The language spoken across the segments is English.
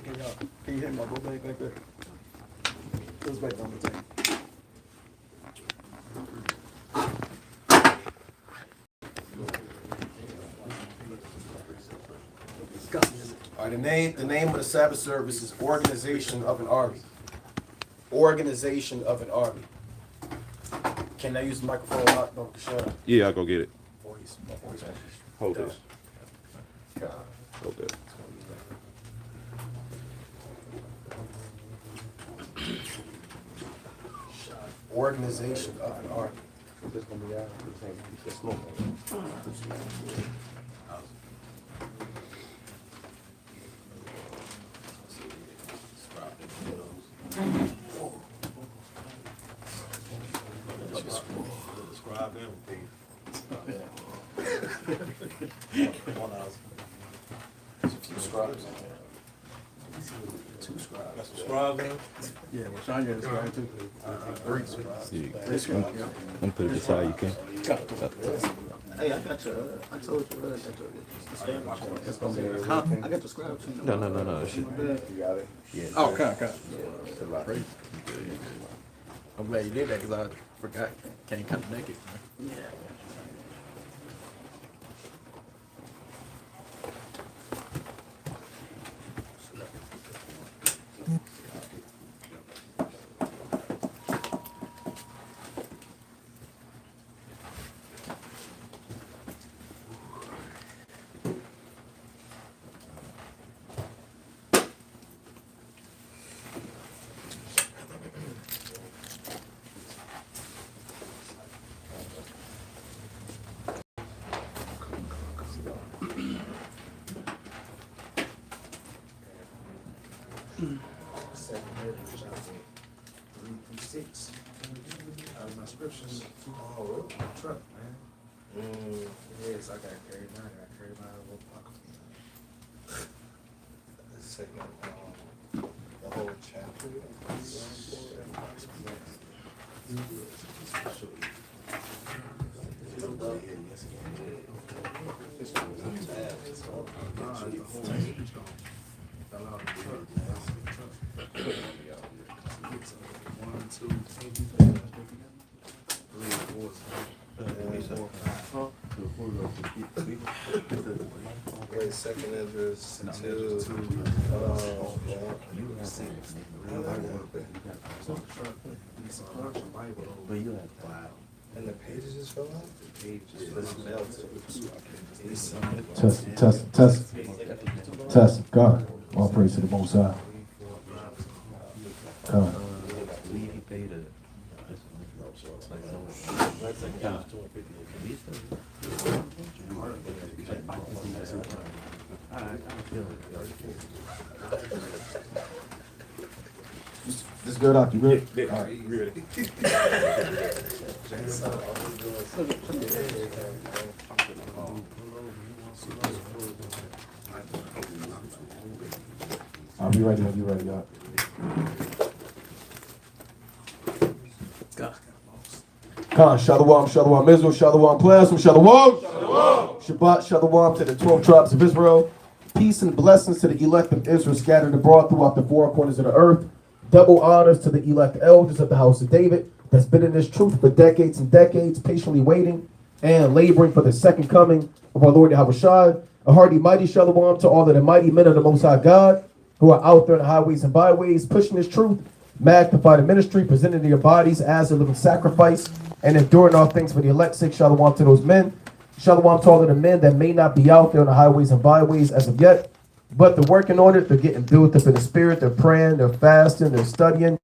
Can you hit my go back like that? It was right down the table. All right, the name of the Sabbath service is Organization of an Army. Organization of an Army. Can I use the microphone? Don't shut up. Yeah, I'll go get it. Voice. Hold this. Hold that. Organization of an Army. Describe them, please. There's a few scribes. Two scribes. Describe them. Yeah, well, Sean, you're describing too. Three scribes. I'm put it aside, you can. Hey, I got your, I told you, I got your, it's gonna be, I got your scribe too. No. Shit. Oh, okay. I'm glad you did that, because I forgot, can't come naked. Yeah. Six. Out of my scriptures. Oh, truck, man. Yes, I got carried mine. I carried mine in a little pocket. Let's say the whole chapter. Wait, second address to and the pages just fell out? Test. God. All praise to the Most High. God. This good out, you good? All right. Ready. I'll be ready, y'all. Khan, Shalom, Israel, Shalom, Plasma, Shalom. Shabbat, Shalom to the 12 tribes of Israel. Peace and blessings to the elect of Israel scattered abroad throughout the four corners of the earth. Double honors to the elect elders of the house of David that's been in this truth for decades and decades, patiently waiting and laboring for the second coming of our Lord Yahushua. A hearty, mighty Shalom to all of the mighty men of the Most High God who are out there in the highways and byways, pushing this truth, magnify the ministry, presenting their bodies as a living sacrifice, and enduring all things for the elect's sake. Shalom to those men. Shalom to all of the men that may not be out there on the highways and byways as of yet, but they're working on it. They're getting built up in the spirit. They're praying, they're fasting, they're studying,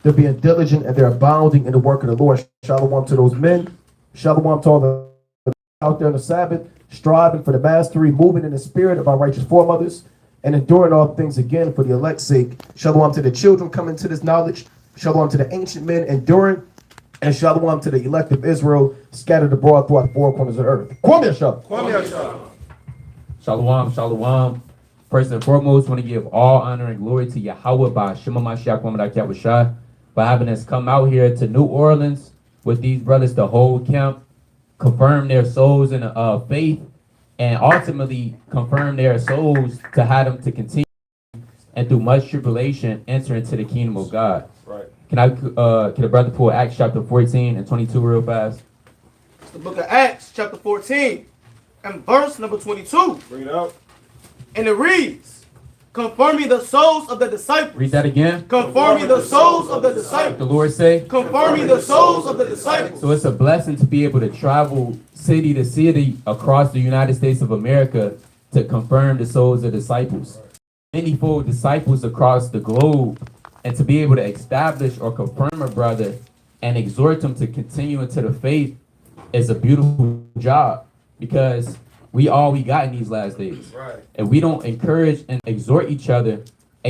they're being diligent, and they're abounding in the work of the Lord. Shalom to those men. Shalom to all the out there on the Sabbath, striving for the mastery, moving in the spirit of our righteous foremothers, and enduring all things again for the elect's sake. Shalom to the children coming to this knowledge. Shalom to the ancient men enduring. And shalom to the elect of Israel scattered abroad throughout the four corners of the earth. Shalom. First and foremost, want to give all honor and glory to Yahweh by Shema Mashiach Womadak Yahushua for having us come out here to New Orleans with these brothers to hold camp, confirm their souls in faith, and ultimately confirm their souls to have them to continue and through much tribulation enter into the kingdom of God. Right. Can a brother pull Acts chapter 14 and 22 real fast? It's the book of Acts, chapter 14, and verse number 22. Bring it out. And it reads, confirming the souls of the disciples. Read that again. Confirming the souls of the The disciples. Lord say. Confirming the souls of the disciples. So it's a blessing to be able to travel city to city across the United States of America to confirm the souls of disciples. Manyfold disciples across the globe, and to be able to establish or confirm a brother and exhort them to continue into the faith is a beautiful job, because we got in these last days. Right. If we don't encourage and exhort each other,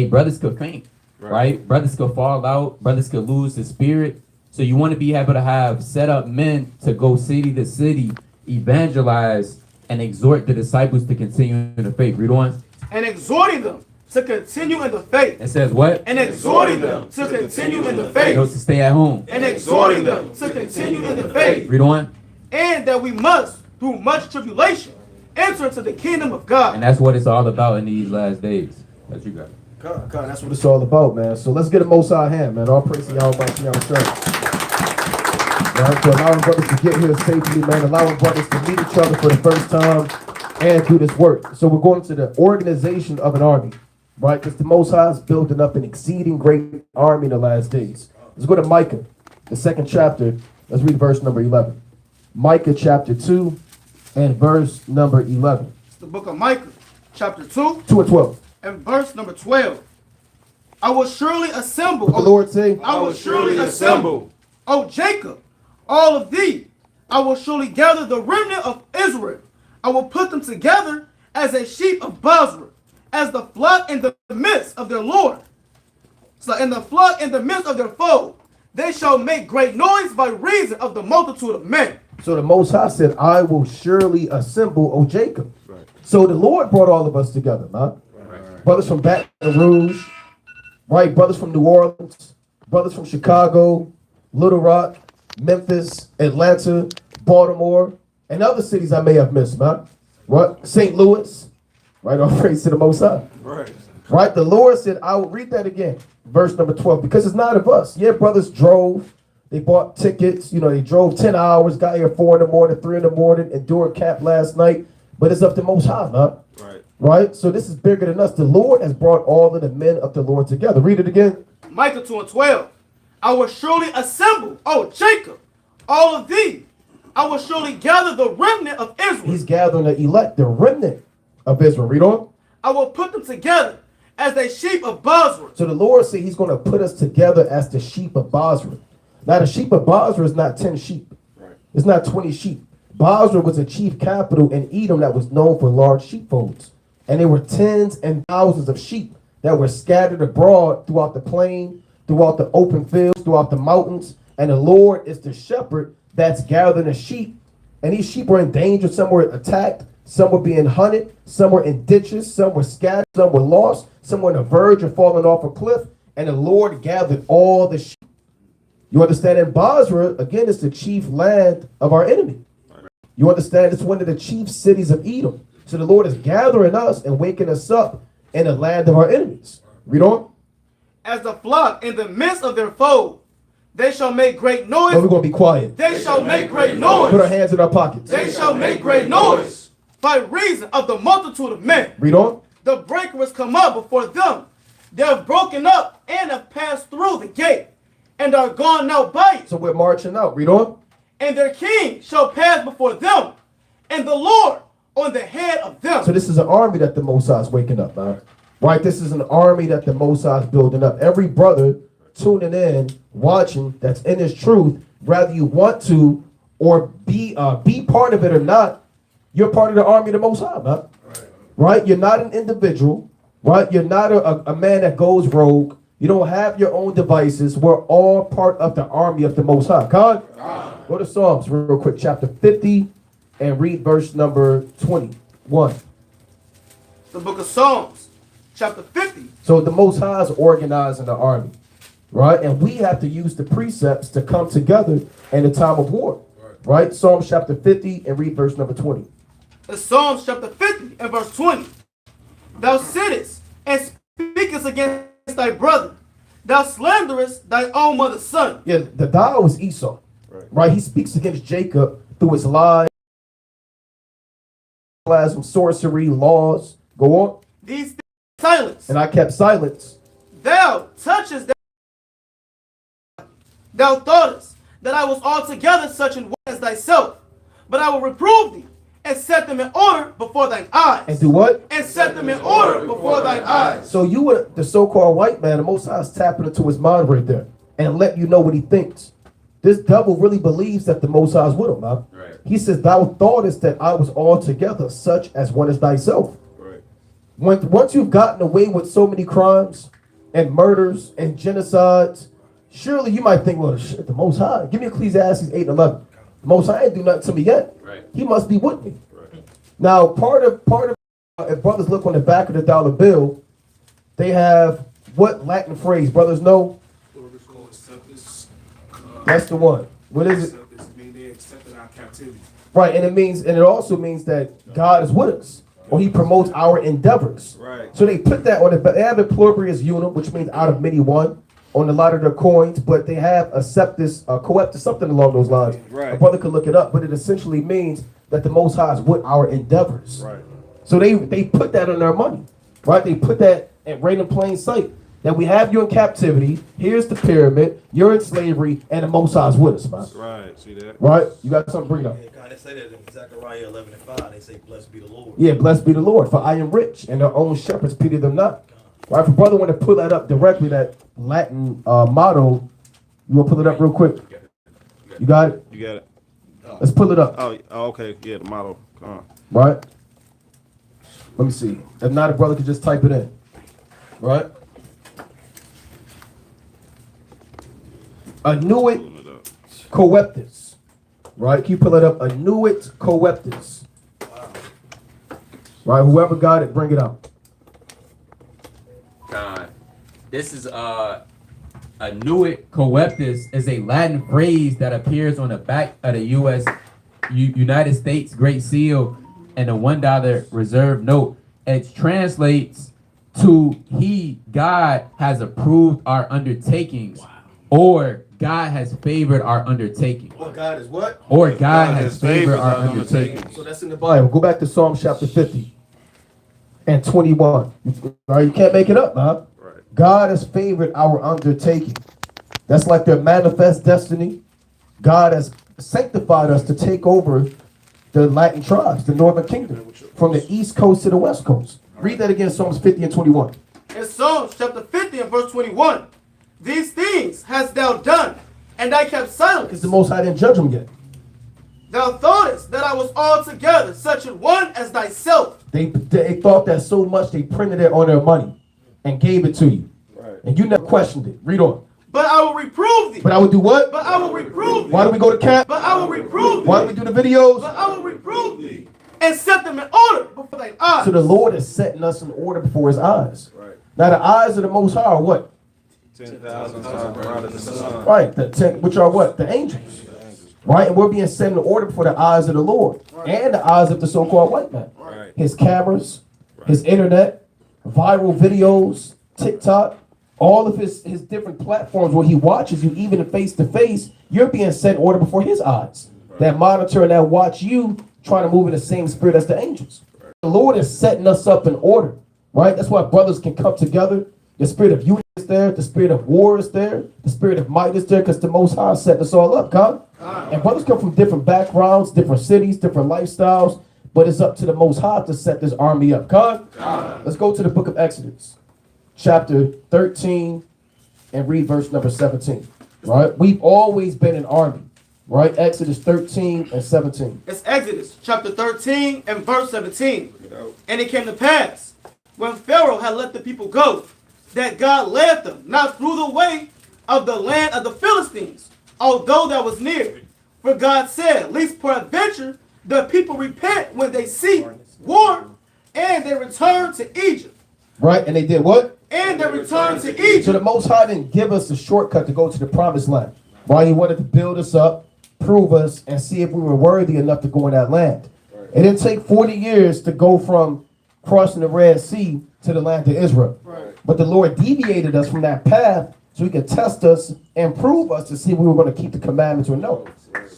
brothers could faint, right? Brothers could fall out, brothers could lose the spirit. So you want to be able to have set up men to go city to city, evangelize, and exhort the disciples to continue in the faith. Read on. And exhorting them to continue in the faith. It says what? And exhorting them to continue in the You know, faith. to stay at home. And exhorting them to continue in the faith. Read on. And that we must, through much tribulation, enter into the kingdom of God. And that's what it's all about in these last days. That you got. God, that's what it's all about, man. So let's get a Most High hand, man. All praise to Yahweh, right, for allowing brothers to get here safely, man. Allowing brothers to meet each other for the first time and do this work. So we're going to the organization of an army, right? Because the Most High is building up an exceeding great army in the last days. Let's go to Micah, the 2nd chapter. Let's read verse number 11. Micah chapter 2 and verse number 11. It's the book of Micah, chapter 2, 2 and 12. and verse number 12. I will surely assemble. What the Lord say? I will surely assemble, O Jacob, all of thee. I will surely gather the remnant of Israel. I will put them together as a sheep of Basra, as the flock in the midst of their Lord. So in the flock in the midst of their fold, they shall make great noise by reason of the multitude of men. So the Most High said, I will surely assemble, O Jacob. Right. So the Lord brought all of us together, man. Right. Brothers from Baton Rouge, right? Brothers from New Orleans, brothers from Chicago, Little Rock, Memphis, Atlanta, Baltimore, and other cities I may have missed, man. Right? St. Louis, right? All praise to the Most High. Right. Right? The Lord said, I will read that again. Verse number 12, because it's not of us. Yeah, brothers drove. They bought tickets. You know, they drove 10 hours, got here 4 in the morning, 3 in the morning, endured camp last night. But it's up to Most High, huh? Right. Right? So this is bigger than us. The Lord has brought all of the men of the Lord together. Read it again. Micah 2 and 12. I will surely assemble, O Jacob, all of thee. I will surely gather the remnant of Israel. He's gathering the elect, the remnant of Israel. Read on. I will put them together as a sheep of Basra. So the Lord said he's going to put us together as the sheep of Basra. Now the sheep of Basra is not 10 sheep. Right. It's not 20 sheep. Basra was a chief capital in Edom that was known for large sheepfolds. And there were tens and thousands of sheep that were scattered abroad throughout the plain, throughout the open fields, throughout the mountains. And the Lord is the shepherd that's gathering the sheep. And these sheep were in danger. Some were attacked. Some were being hunted. Some were in ditches. Some were scattered. Some were lost. Some were on the verge of falling off a cliff. And the Lord gathered all the sheep. You understand? And Basra, again, is the chief land of our enemy. You understand? It's one of the chief cities of Edom. So the Lord is gathering us and waking us up in the land of our enemies. Read on. As the flock in the midst of their fold, they shall make great noise. Oh, we're going to be quiet. They shall make great Put our noise. hands in our pockets. They shall make great noise by reason of the multitude of men. Read on. The breakers come up before them. They have broken up and have passed through the gate and are gone now by it. So we're marching out. Read on. And their king shall pass before them, and the Lord on the head of them. So this is an army that the Most High is waking up, man. Right? This is an army that the Most High is building up. Every brother tuning in, watching, that's in his truth, whether you want to or be part of it or not, you're part of the army of the Most High, man. Right? You're not an individual. Right? You're not a man that goes rogue. You don't have your own devices. We're all part of the army of the Most High. Con? Go to Psalms real quick, chapter 50, and read verse number 21. The book of Psalms, chapter 50. So the Most High is organizing the army, right? And we have to use the precepts to come together in a time of war, right? Psalms chapter 50 and read verse number 20. The Psalms chapter 50 and verse 20. Thou sittest and speakest against thy brother. Thou slanderest thy own mother's son. Yeah, the thou is Esau. Right? He speaks against Jacob through his lies, sorcery, laws. Go on. These things silence. And I kept silence. Thou touchest thou thoughtest that I was altogether such an one as thyself. But I will reprove thee, and set them in order before thine eyes. And do what? And set them in order before thine eyes. So you were the so-called white man, the Most High is tapping into his mind right there and let you know what he thinks. This devil really believes that the Most High is with him, man. Right. He says, thou thoughtest that I was altogether such as one as thyself. Right. Once you've gotten away with so many crimes and murders and genocides, surely you might think, well, shit, the Most High. Give me Ecclesiastes 8 and 11. The Most High ain't do nothing to me yet. Right. He must be with me. Right. Now, part of if brothers look on the back of the dollar bill, they have what Latin phrase? Brothers know? That's the one. What is it? They accepted our captivity. Right, and it also means that God is with us, or He promotes our endeavors. Right. So they put that on the. They have a pluribus unum, which means out of many one, on a lot of their coins, but they have a septus, coeptus, something along those lines. Right. A brother could look it up, but it essentially means that the Most High is with our endeavors. Right. So they put that on their money, right? They put that right in plain sight. That we have you in captivity. Here's the pyramid. You're in slavery, and the Most High is with us, man. Right. See that? Right? You got something to bring up? Yeah, God, they say that in Zechariah 11 and 5. They say, blessed be the Lord. Yeah, blessed be the Lord, for I am rich, and their own shepherds pity them not. Right? If a brother want to pull that up directly, that Latin motto, you want to pull it up real quick? You got it? You got it. Let's pull it up. Oh, okay. Yeah, the model. Come on. Right? Let me see. If not, a brother could just type it in. Right? Annuit coeptus. Right? Can you pull it up? Annuit coeptus. Right? Whoever got it, bring it out. This is annuit coeptus is a Latin phrase that appears on the back of the United States Great Seal and a $1 reserve note. It translates to God has approved our undertakings, or God has favored our undertaking. Or God is what? Or God has favored our undertaking. So that's in the Bible. Go back to Psalm chapter 50 and 21. Right? You can't make it up, man. Right. God has favored our undertaking. That's like their manifest destiny. God has sanctified us to take over the Latin tribes, the northern kingdom, from the east coast to the west coast. Read that again, Psalms 50 and 21. In Psalms chapter 50 and verse 21, these things hast thou done, and I kept silence. Because the Most High didn't judge them yet. Thou thoughtest that I was altogether such an one as thyself. They thought that so much they printed it on their money and gave it to you. Right. And you never questioned it. Read on. But I will reprove thee. But I would do what? But I will reprove thee. Why do we go to camp? But I will reprove thee. Why do we do the videos? But I will reprove thee. And set them in order before thine eyes. So the Lord is setting us in order before His eyes. Right. Now the eyes of the Most High are what? 10,000 times brighter than the sun. Right. Which are what? The angels. Right? And we're being set in order before the eyes of the Lord and the eyes of the so-called white man. Right. His cameras, his internet, viral videos, TikTok, all of his different platforms where he watches you, even face to face, you're being set in order before his eyes. That monitor and that watch you trying to move in the same spirit as the angels. The Lord is setting us up in order, right? That's why brothers can come together. The spirit of unity is there. The spirit of war is there. The spirit of might is there, because the Most High is setting us all up, God. And brothers come from different backgrounds, different cities, different lifestyles, but it's up to the Most High to set this army up, God. Let's go to the book of Exodus, chapter 13, and read verse number 17, right? We've always been an army, right? Exodus 13 and 17. It's Exodus chapter 13 and verse 17. And it came to pass, when Pharaoh had let the people go, that God led them not through the way of the land of the Philistines, although that was near. For God said, lest peradventure the people repent when they see war, and they return to Egypt. Right? And they did what? And they returned to So Egypt. the Most High didn't give us a shortcut to go to the promised land. Right? He wanted to build us up, prove us, and see if we were worthy enough to go in that land. It didn't take 40 years to go from crossing the Red Sea to the land of Israel. Right. But the Lord deviated us from that path so he could test us and prove us to see if we were going to keep the commandments or no.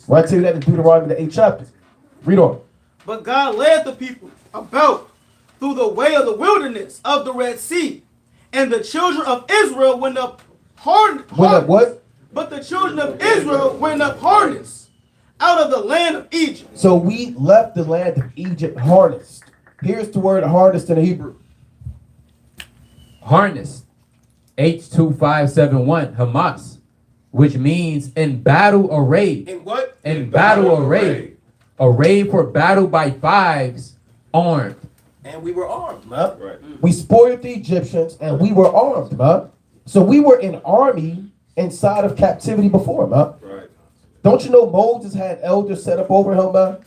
Right? Tell you that in Deuteronomy the 8th chapter. Read on. But God led the people about through the way of the wilderness of the Red Sea, and the children of Israel went up harnessed. Went up what? But the children of Israel went up harnessed out of the land of Egypt. So we left the land of Egypt harnessed. Here's the word harnessed in the Hebrew. Harnessed. H2571. Hamas. Which means in battle array. In what? In battle array. Array for battle by fives. Armed. And we were armed. Huh? Right. We spoiled the Egyptians and we were armed, man. So we were an army inside of captivity before, man. Right. Don't you know Moses had elders set up over him, man?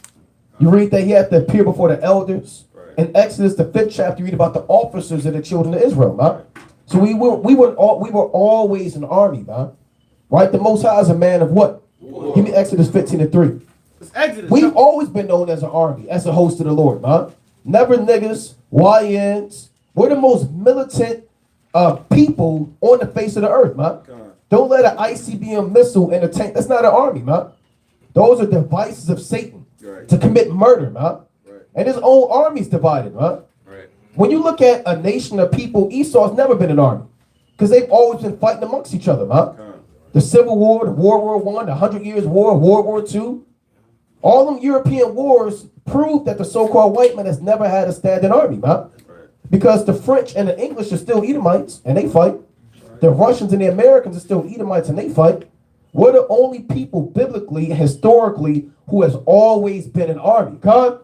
You read that he had to appear before the elders. Right. In Exodus, the 5th chapter, you read about the officers of the children of Israel, man. So we were always an army, man. Right? The Most High is a man of what? War. Give me Exodus 15:3. It's Exodus. We've always been known as an army, as a host of the Lord, man. Never niggas, YNs. We're the most militant people on the face of the earth, man. God. Don't let an ICBM missile in a tank. That's not an army, man. Those are devices of Satan Right. to commit murder, man. Right. And his own army's divided, man. Right. When you look at a nation of people, Esau's never been an army because they've always been fighting amongst each other, man. God. The Civil War, the World War I, the 100 Years War, World War II. All them European wars prove that the so-called white man has never had a standing army, man. Right. Because the French and the English are still Edomites, and they fight. The Russians and the Americans are still Edomites, and they fight. We're the only people biblically, historically, who has always been an army. God?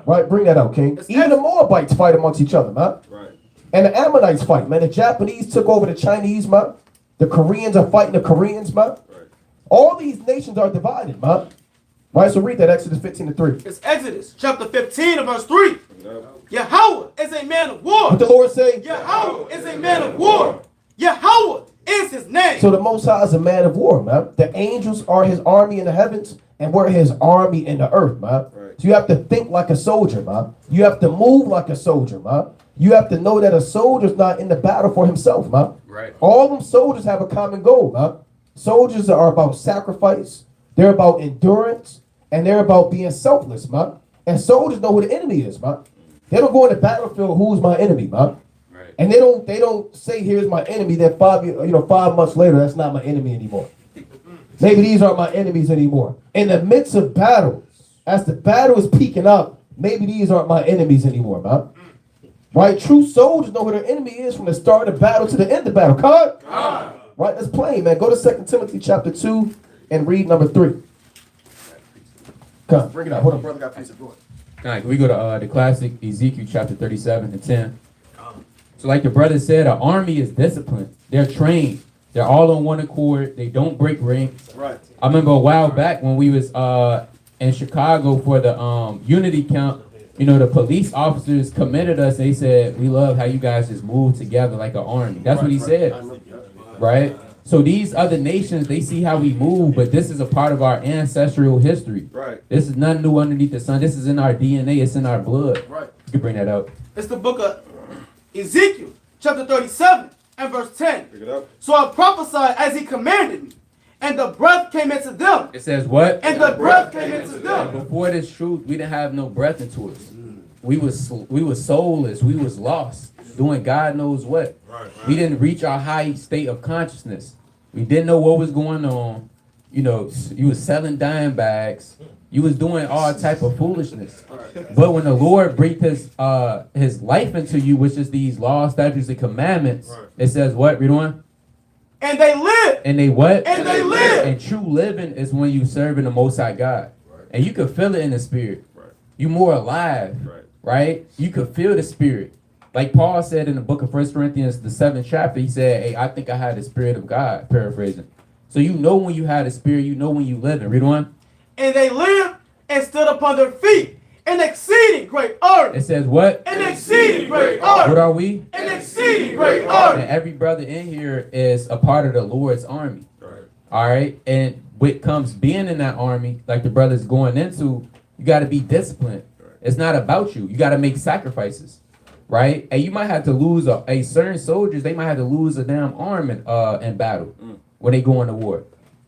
Right, bring that out, King. Even the Moabites fight amongst each other, man. Right. And the Ammonites fight, man. The Japanese took over the Chinese, man. The Koreans are fighting the Koreans, man. Right. All these nations are divided, man. Right, so read that Exodus 15:3. It's Exodus chapter 15 and verse 3. Yep. Yahweh is a man of war. What the Lord say? Yahweh is a man of war. Yahweh is his name. So the Most High is a man of war, man. The angels are his army in the heavens, and we're his army in the earth, man. Right. So you have to think like a soldier, man. You have to move like a soldier, man. You have to know that a soldier's not in the battle for himself, man. Right. All them soldiers have a common goal, man. Soldiers are about sacrifice, they're about endurance, and they're about being selfless, man. And soldiers know who the enemy is, man. They don't go in the battlefield, who's my enemy, man. Right. And they don't say, here's my enemy, then 5 months later, that's not my enemy anymore. Maybe these aren't my enemies anymore. In the midst of battle, as the battle is peaking up, maybe these aren't my enemies anymore, man. Right? True soldiers know who their enemy is from the start of the battle to the end of the battle. Cut. Right? That's plain, man. Go to 2 Timothy chapter 2 and read number 3. Come, bring it out. Hold on, brother. Got a piece of wood. All right, we go to the classic Ezekiel chapter 37 and 10. So like the brother said, an army is disciplined. They're trained. They're all on one accord. They don't break ranks. Right. I remember a while back when we was in Chicago for the unity camp, you know, the police officers commended us. They said, we love how you guys just move together like an army. That's what he said, right? So these other nations, they see how we move, but this is a part of our ancestral history. Right. This is nothing new underneath the sun. This is in our DNA. It's in our blood. Right. You can bring that up. It's the book of Ezekiel chapter 37 and verse 10. Pick it up. So I prophesied as he commanded me, and the breath came into them, It says what? and the breath came into them. Before this truth, we didn't have no breath into us. We was soulless. We was lost, doing God knows what. We didn't reach our high state of consciousness. We didn't know what was going on. You know, you was selling dime bags. You was doing all type of foolishness. But when the Lord breathed his life into you, which is these laws, statutes, and commandments, it says what? Read on. And they live. And they what? And they live. And true living is when you serving the Most High God. And you can feel it in the spirit. Right. You more alive. Right. Right? You could feel the spirit. Like Paul said in the book of 1 Corinthians, the 7th chapter, he said, hey, I think I had the spirit of God, paraphrasing. So you know when you had the spirit, you know when you live it. Read on. And they lived and stood upon their feet, an exceeding great army. It says what? An exceeding great What army. are we? An exceeding great And army. every brother in here is a part of the Lord's army. Right. All right? And what comes being in that army, like the brother's going into, you got to be disciplined. It's not about you. You got to make sacrifices. right? And you might have to lose a certain soldiers. They might have to lose a damn arm in battle when they go into war,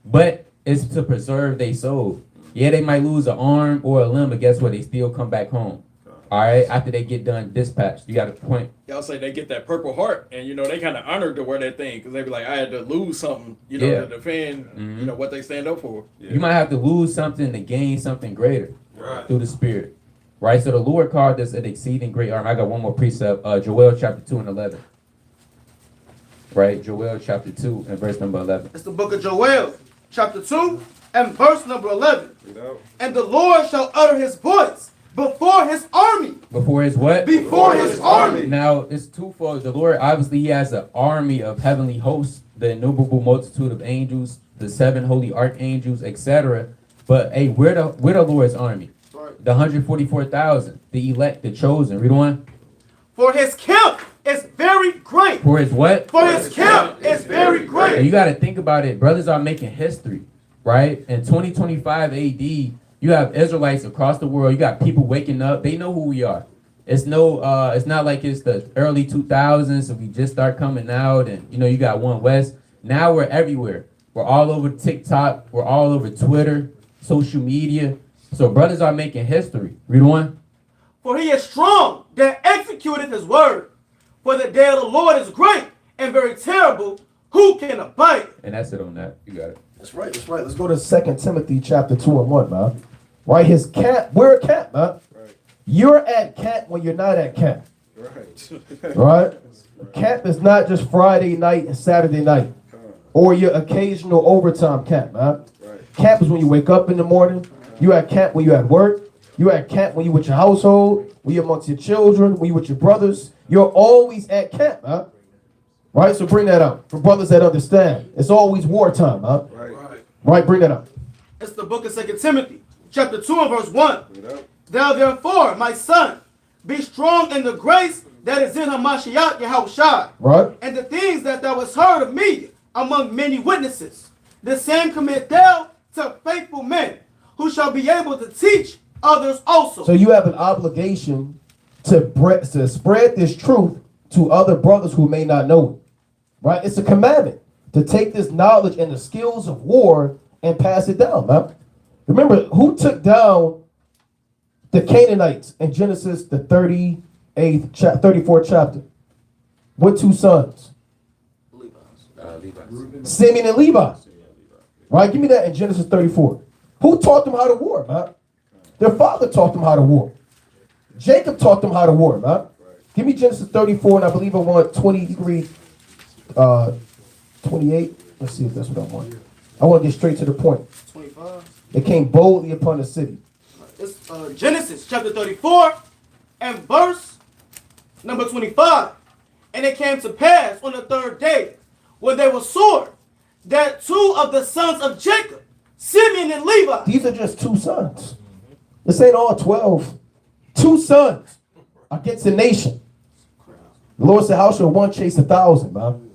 but it's to preserve their soul. Yeah, they might lose an arm or a limb, but guess what? They still come back home. All right, after they get done dispatched, you got a point. Y'all say they get that Purple Heart, and you know they kind of honored to wear that thing because they be like, I had to lose something, you know, Yeah. to defend, you know, what they stand up for. You might have to lose something to gain something greater Right. through the Spirit, right? So the Lord called this an exceeding great arm. I got one more precept, Joel chapter 2 and 11. Right, Joel chapter 2 and verse number 11. It's the book of Joel, chapter 2, and verse number 11. You know? And the Lord shall utter his voice before his army. Before his what? Before his army. Now, it's twofold. The Lord, obviously, he has an army of heavenly hosts, the innumerable multitude of angels, the 7 holy archangels, etc. But, hey, we're the Lord's army. Right. The 144,000, the elect, the chosen. Read on. For his camp is very great. For his what? For his camp is very And great. you got to think about it. Brothers are making history, right? In 2025 AD, you have Israelites across the world. You got people waking up. They know who we are. It's not like it's the early 2000s and we just start coming out and, you know, you got One West. Now we're everywhere. We're all over TikTok. We're all over Twitter, social media. So brothers are making history. Read on. For he is strong that executeth his word. For the day of the Lord is great and very terrible. Who can abide it? And that's it on that. You got it. That's right. That's right. Let's go to 2 Timothy chapter 2 and 1, man. Right, his camp. We're at camp, man. Right. You're at camp when you're not at camp. Right. Right? Camp is not just Friday night and Saturday night, or your occasional overtime camp, man. Right. Camp is when you wake up in the morning. You at camp when you at work. You at camp when you with your household. When you amongst your children. When you with your brothers. You're always at camp, man. Right? So bring that up for brothers that understand. It's always wartime, man. Right. Right? Bring that up. It's the book of 2 Timothy, chapter 2 and verse 1. You know? Thou therefore, my son, be strong in the grace that is in Hamashiach Yahushua, Right? and the things that thou hast heard of me among many witnesses. The same commit thou to faithful men, who shall be able to teach others also. So you have an obligation to spread this truth to other brothers who may not know it. Right? It's a commandment to take this knowledge and the skills of war and pass it down, man. Remember, who took down the Canaanites in Genesis, the 34th chapter? What 2 sons? Simeon and Levi. Right? Give me that in Genesis 34. Who taught them how to war, man? Their father taught them how to war. Jacob taught them how to war, man. Give me Genesis 34, and I believe I want 23, 28. Let's see if that's what I want. I want to get straight to the point. 25. They came boldly upon the city. It's Genesis chapter 34 and verse number 25. And it came to pass on the 3rd day, when they were sore, that 2 of the sons of Jacob, Simeon and Levi, These are just 2 sons. This ain't all 12. 2 sons against a nation. The Lord said, how shall one chase 1,000, man?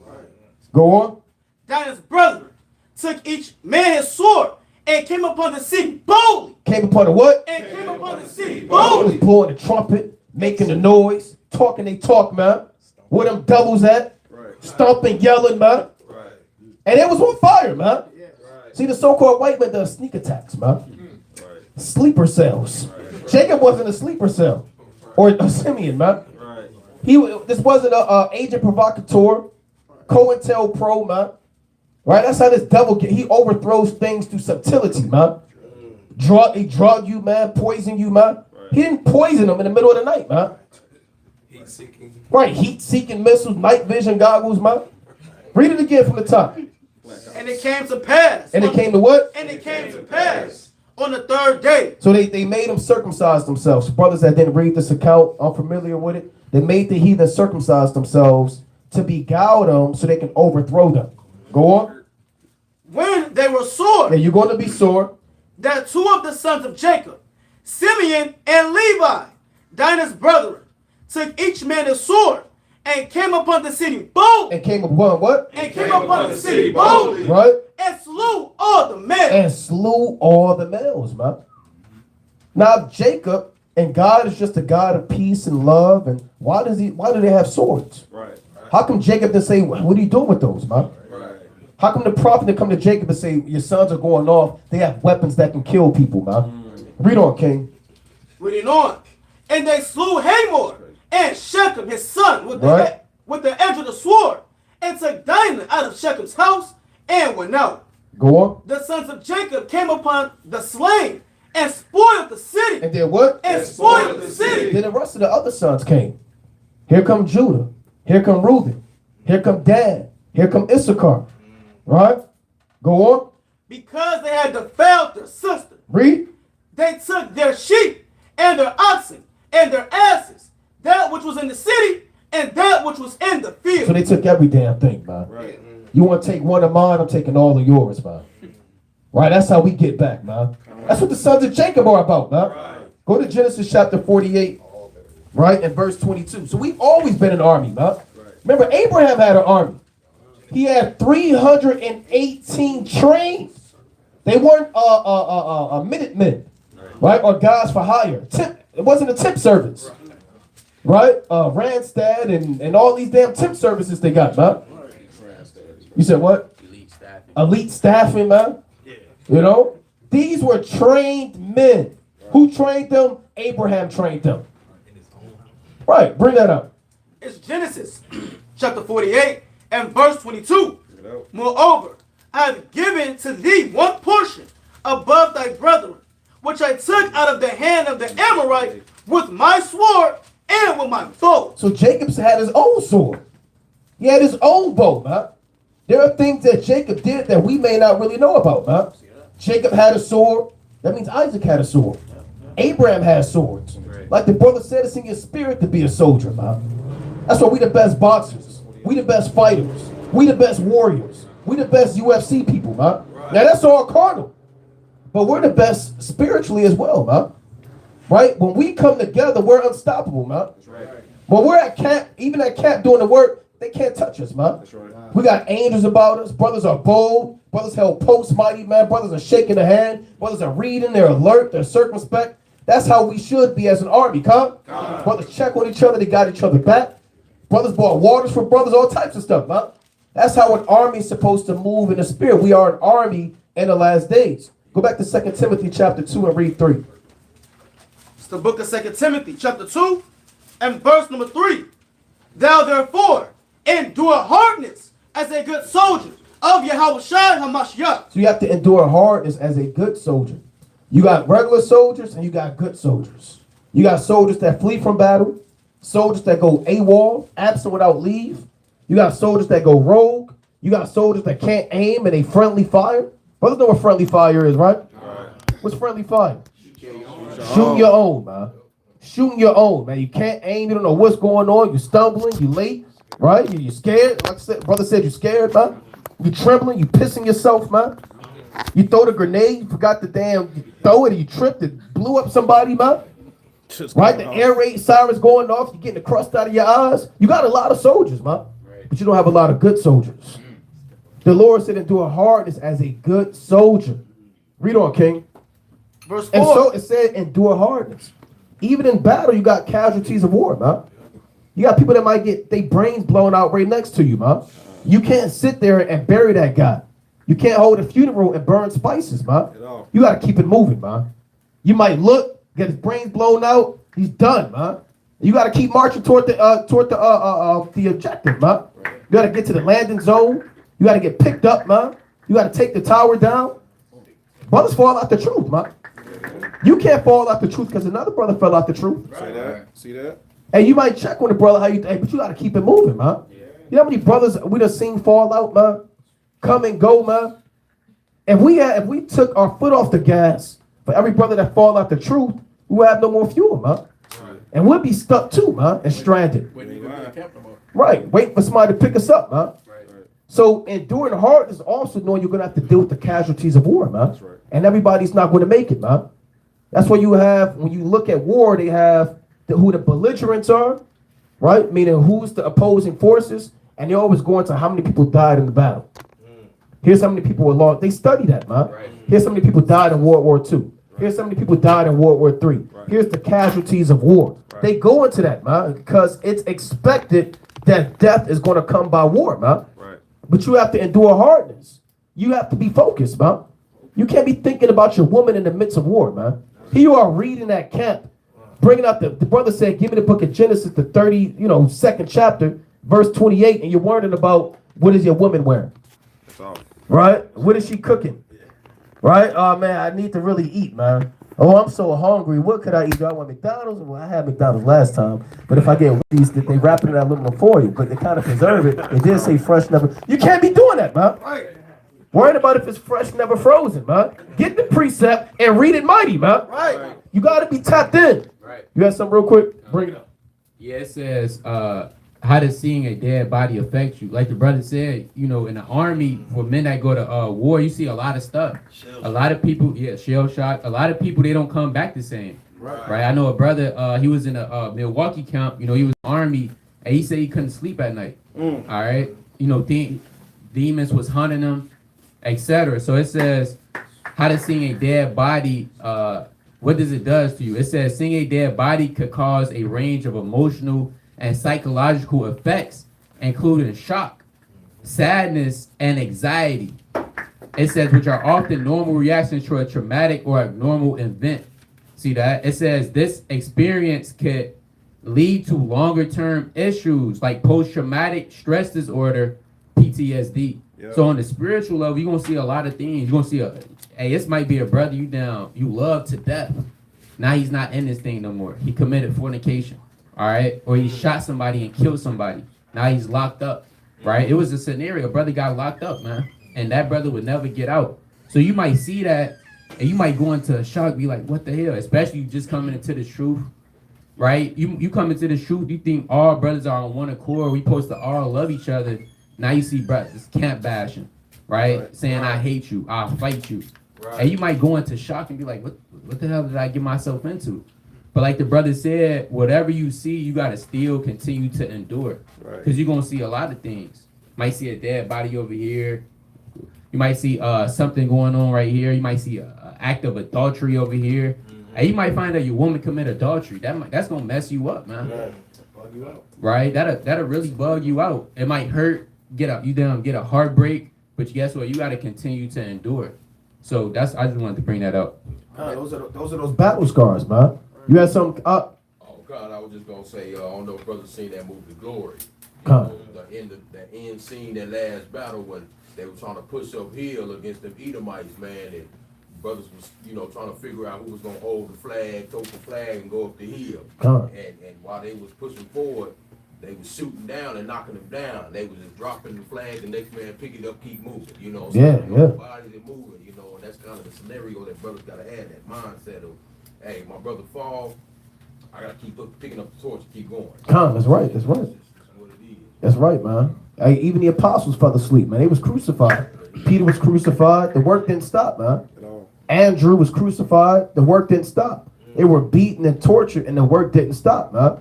Go on. Dinah's brethren, took each man his sword and came upon the city boldly. Came upon the what? And came upon the city They was boldly. blowing the trumpet, making the noise, talking they talk, man. Where them devils at? Right. Stomping, yelling, man. Right. And it was on fire, man. Right. See, the so-called white man does sneak attacks, man. Right. Sleeper cells. Jacob wasn't a sleeper cell. Or a Simeon, man. Right. This wasn't a agent provocateur, COINTELPRO, man. Right? That's how this devil he overthrows things through subtlety, man. He drug you, man, poison you, man. He didn't poison them in the middle of the night, man. Heat seeking. Right, heat-seeking missiles, night vision goggles, man. Read it again from the top. And it came to pass. And it came to what? And it came to pass on the 3rd day. So they made them circumcise themselves. Brothers that didn't read this account, I'm familiar with it. They made the heathen circumcise themselves to beguile them so they can overthrow them. Go on. When they were sore, Now you're going to be sore. that 2 of the sons of Jacob, Simeon and Levi, Dinah's brethren, took each man his sword and came upon the city boldly. And came upon what? And came upon the city boldly. Right? And slew all the men. And slew all the males, man. Now Jacob And God is just a God of peace and love. And why do they have swords? Right. How come Jacob didn't say, what are you doing with those, man? Right. How come the prophet didn't come to Jacob and say, your sons are going off, they have weapons that can kill people, man? Read on, King. Reading on. And they slew Hamor and Shechem, his son, with the edge of the sword, and took Dinah out of Shechem's house, and went out. Go on. The sons of Jacob came upon the slain, and spoiled the city. And then what? And spoiled the city. Then the rest of the other sons came. Here come Judah. Here come Reuben. Here come Dan. Here come Issachar. Right? Go on. Because they had defiled their sister. Read. They took their sheep and their oxen and their asses, that which was in the city and that which was in the field. So they took every damn thing, man. Right. You want to take one of mine, I'm taking all of yours, man. Right? That's how we get back, man. That's what the sons of Jacob are about, man. Right. Go to Genesis chapter 48, right, and verse 22. So we've always been an army, man. Right. Remember, Abraham had an army. He had 318 trains. They weren't Minutemen, right, or guys for hire. It wasn't a tip service, right? Randstad and all these damn tip services they got, man. You said what? Elite staffing, man. You know, these were trained men. Who trained them? Abraham trained them. Right, bring that up. It's Genesis chapter 48 and verse 22. Moreover, I have given to thee one portion above thy brethren, which I took out of the hand of the Amorite with my sword and with my bow. So Jacob had his own sword. He had his own bow, man. There are things that Jacob did that we may not really know about, man. Jacob had a sword. That means Isaac had a sword. Abraham has swords. Like the brother said, it's in your spirit to be a soldier, man. That's why we the best boxers. We the best fighters. We the best warriors. We the best UFC people, man. Now that's all carnal. But we're the best spiritually as well, man. Right? When we come together, we're unstoppable, man. When we're at camp, even at camp doing the work, they can't touch us, man. We got angels about us. Brothers are bold. Brothers held posts mighty, man. Brothers are shaking the hand. Brothers are reading. They're alert. They're circumspect. That's how we should be as an army, come. Brothers check on each other. They got each other back. Brothers bought waters for brothers, all types of stuff, man. That's how an army is supposed to move in the spirit. We are an army in the last days. Go back to 2 Timothy chapter 2 and read 3. It's the book of 2 Timothy chapter 2 and verse number 3. Thou therefore endure hardness as a good soldier of Yahushua HaMashiach. So you have to endure hardness as a good soldier. You got regular soldiers and you got good soldiers. You got soldiers that flee from battle, soldiers that go AWOL, absent without leave. You got soldiers that go rogue. You got soldiers that can't aim and they friendly fire. Brothers know what friendly fire is, right? What's friendly fire? Shooting your own, man. Shooting your own, man. You can't aim. You don't know what's going on. You're stumbling. You're late, right? You're scared. Like I said, brother said, you're scared, man. You're trembling. You're pissing yourself, man. You throw the grenade. You forgot to throw it. And you tripped. It blew up somebody, man. Right? The air raid sirens going off. You're getting the crust out of your eyes. You got a lot of soldiers, man. But you don't have a lot of good soldiers. The Lord said endure hardness as a good soldier. Read on, King. Verse 4. And so it said endure hardness. Even in battle, you got casualties of war, man. You got people that might get their brains blown out right next to you, man. You can't sit there and bury that guy. You can't hold a funeral and burn spices, man. You got to keep it moving, man. You might look, get his brains blown out, he's done, man. You got to keep marching toward the objective, man. You got to get to the landing zone. You got to get picked up, man. You got to take the tower down. Brothers fall out the truth, man. You can't fall out the truth because another brother fell out the truth. See that? And you might check on the brother how you, but you got to keep it moving, man. You know how many brothers we done seen fall out, man? Come and go, man. If we took our foot off the gas for every brother that fall out the truth, we would have no more fuel, man. And we'll be stuck too, man, and stranded. Right, waiting for somebody to pick us up, man. So enduring hardness is also knowing you're going to have to deal with the casualties of war, man. And everybody's not going to make it, man. That's why you have, when you look at war, they have who the belligerents are, right? Meaning who's the opposing forces. And they're always going to how many people died in the battle. Here's how many people were lost. They study that, man. Here's how many people died in World War II. Here's how many people died in World War III. Here's the casualties of war. They go into that, man, because it's expected that death is going to come by war, man. But you have to endure hardness. You have to be focused, man. You can't be thinking about your woman in the midst of war, man. Here you are reading at camp, bringing out the brother said, give me the book of Genesis, the 32nd chapter, verse 28, and you're wondering about what is your woman wearing? Right? What is she cooking? Right? Oh, man, I need to really eat, man. Oh, I'm so hungry. What could I eat? Do I want McDonald's? Well, I had McDonald's last time. But if I get these, they wrap it in aluminum foil, but they kind of preserve it. It did say fresh, never. You can't be doing that, man. Worried about if it's fresh, never frozen, man. Get the precept and read it mighty, man. Right. You got to be tapped in. Right. You got something real quick? Bring it up. Yeah, it says, how does seeing a dead body affect you? Like the brother said, in the army, for men that go to war, you see a lot of stuff. A lot of people, shell shock. A lot of people, they don't come back the same. Right. I know a brother, he was in a Milwaukee camp, he was in the army, and he said he couldn't sleep at night. All right. Demons was hunting him, etc. So it says, how does seeing a dead body, what does it does to you? It says seeing a dead body could cause a range of emotional and psychological effects, including shock, sadness, and anxiety. It says, which are often normal reactions to a traumatic or abnormal event. See that? It says this experience could lead to longer-term issues like post-traumatic stress disorder, PTSD. Yep. So on the spiritual level, you're going to see a lot of things. You're going to see, hey, this might be a brother you love to death. Now he's not in this thing no more. He committed fornication. All right, or he shot somebody and killed somebody. Now he's locked up, right? It was a scenario. Brother got locked up, man, and that brother would never get out. So you might see that, and you might go into a shock, be like, "What the hell?" Especially you just coming into the truth, right? You come into the truth, you think all brothers are on one accord. We supposed to all love each other. Now you see brothers camp bashing, right? Saying I hate you, I'll fight you, and you might go into shock and be like, "What the hell did I get myself into?" But like the brother said, whatever you see, you got to still continue to endure. Because you're going to see a lot of things. You might see a dead body over here. You might see something going on right here. You might see an act of adultery over here. And you might find that your woman commit adultery. That's going to mess you up, man. Bug you out. Right? That'll really bug you out. It might hurt. Get a heartbreak. But guess what? You got to continue to endure. So I just wanted to bring that up. Those are those battle scars, man. You had some Oh God, I was just gonna say, I don't know if brothers seen that movie Glory. The end scene, that last battle when they were trying to push uphill against them Edomites, man, and brothers was, trying to figure out who was gonna hold the flag, tote the flag, and go up the hill. And while they was pushing forward, they was shooting down and knocking them down. They was just dropping the flag, the next man pick it up, keep moving. Bodies are moving, and that's kind of the scenario that brothers gotta have, that mindset of, hey, my brother fall, I gotta keep picking up the torch and keep going. That's right. That's right. That's right, man. Hey, even the apostles fell asleep, man. They was crucified. Peter was crucified. The work didn't stop, man. Andrew was crucified. The work didn't stop. They were beaten and tortured, and the work didn't stop, man.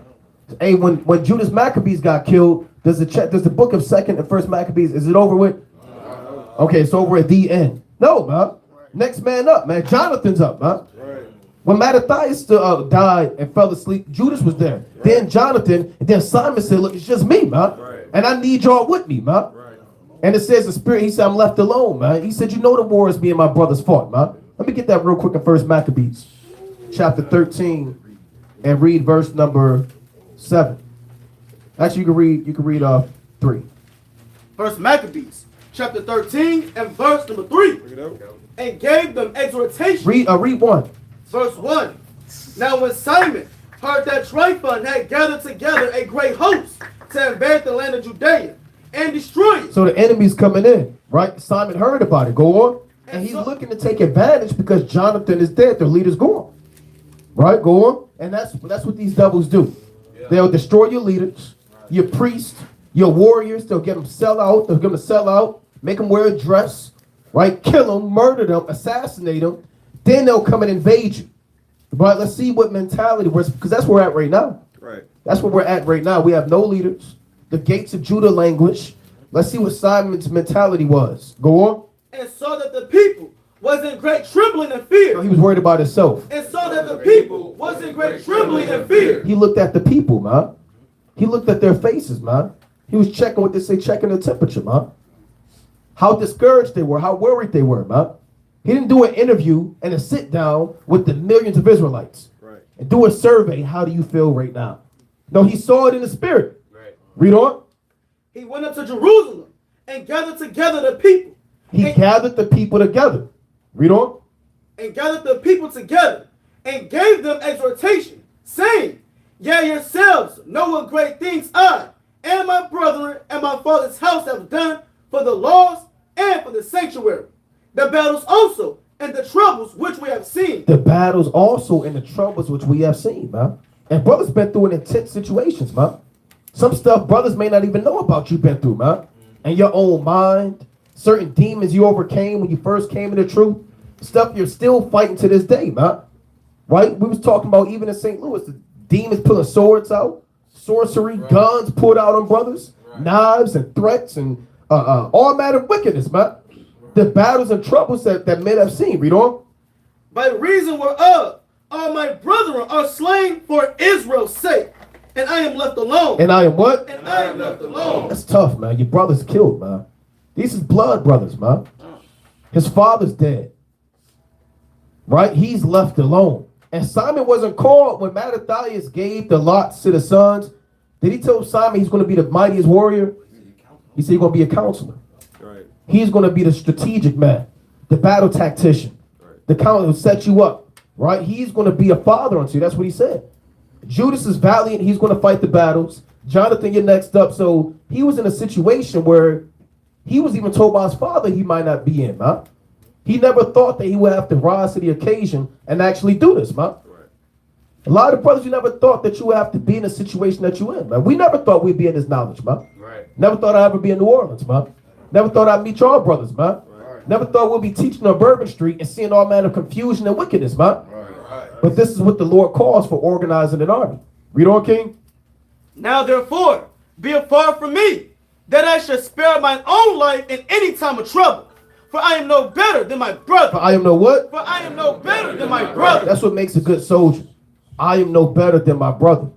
Hey, when Judas Maccabees got killed, does the book of 2nd and 1st Maccabees, is it over with? Okay, it's over at the end. No, man. Next man up, man. Jonathan's up, man. When Mattathias died and fell asleep, Judas was there. Then Jonathan, and then Simon said, look, it's just me, man. And I need y'all with me, man. And it says the spirit, he said, I'm left alone, man. He said, the war is me and my brother's fought, man. Let me get that real quick in 1st Maccabees, chapter 13, and read verse number 7. Actually, you can read 3. 1st Maccabees, chapter 13, and verse number 3. And gave them exhortation. Read 1. Verse 1. Now when Simon heard that Tryphon had gathered together a great host to invade the land of Judea and destroy it. So the enemy's coming in, right? Simon heard about it. Go on. And he's looking to take advantage because Jonathan is dead. Their leader's gone. Right? Go on. And that's what these devils do. They'll destroy your leaders, your priests, your warriors. They'll get them sell out. They'll get them to sell out, make them wear a dress, right? Kill them, murder them, assassinate them. Then they'll come and invade you. But let's see what mentality was, because that's where we're at right now. Right. That's where we're at right now. We have no leaders. The gates of Judah languish. Let's see what Simon's mentality was. Go on. And saw that the people was in great trembling and fear. So he was worried about himself. And saw that the people was in great trembling and fear. He looked at the people, man. He looked at their faces, man. He was checking what they say, checking the temperature, man. How discouraged they were, how worried they were, man. He didn't do an interview and a sit down with the millions of Israelites and do a survey. How do you feel right now? No, he saw it in the spirit. Read on. He went up to Jerusalem and gathered together the people. He gathered the people together. Read on. And gathered the people together and gave them exhortation, saying, Yea, yourselves know what great things I and my brethren and my father's house have done for the laws and for the sanctuary. The battles also and the troubles which we have seen. The battles also and the troubles which we have seen, man. And brothers been through in intense situations, man. Some stuff brothers may not even know about you been through, man. And your own mind, certain demons you overcame when you first came into truth, stuff you're still fighting to this day, man. Right? We was talking about even in St. Louis, the demons pulling swords out, sorcery, guns pulled out on brothers, knives and threats and all matter of wickedness, man. The battles and troubles that men have seen. Read on. By reason whereof all my brethren are slain for Israel's sake, and I am left alone. And I am what? And I am left alone. That's tough, man. Your brother's killed, man. These is blood brothers, man. His father's dead. Right? He's left alone. And Simon wasn't called when Mattathias gave the lots to the sons. Did he tell Simon he's going to be the mightiest warrior? He said he's going to be a counselor. Right. He's going to be the strategic man, the battle tactician, the counselor who set you up. Right? He's going to be a father unto you. That's what he said. Judas is valiant. He's going to fight the battles. Jonathan, you're next up. So he was in a situation where he was even told by his father he might not be in, man. He never thought that he would have to rise to the occasion and actually do this, man. A lot of brothers, you never thought that you would have to be in a situation that you're in, man. We never thought we'd be in this knowledge, man. Never thought I'd ever be in New Orleans, man. Never thought I'd meet y'all brothers, man. Never thought we'd be teaching on Bourbon Street and seeing all manner of confusion and wickedness, man. But this is what the Lord calls for organizing an army. Read on, King. Now therefore, be it far from me, that I should spare mine own life in any time of trouble. For I am no better than my brother. For I am no what? For I am no better than my brother. That's what makes a good soldier. I am no better than my brother.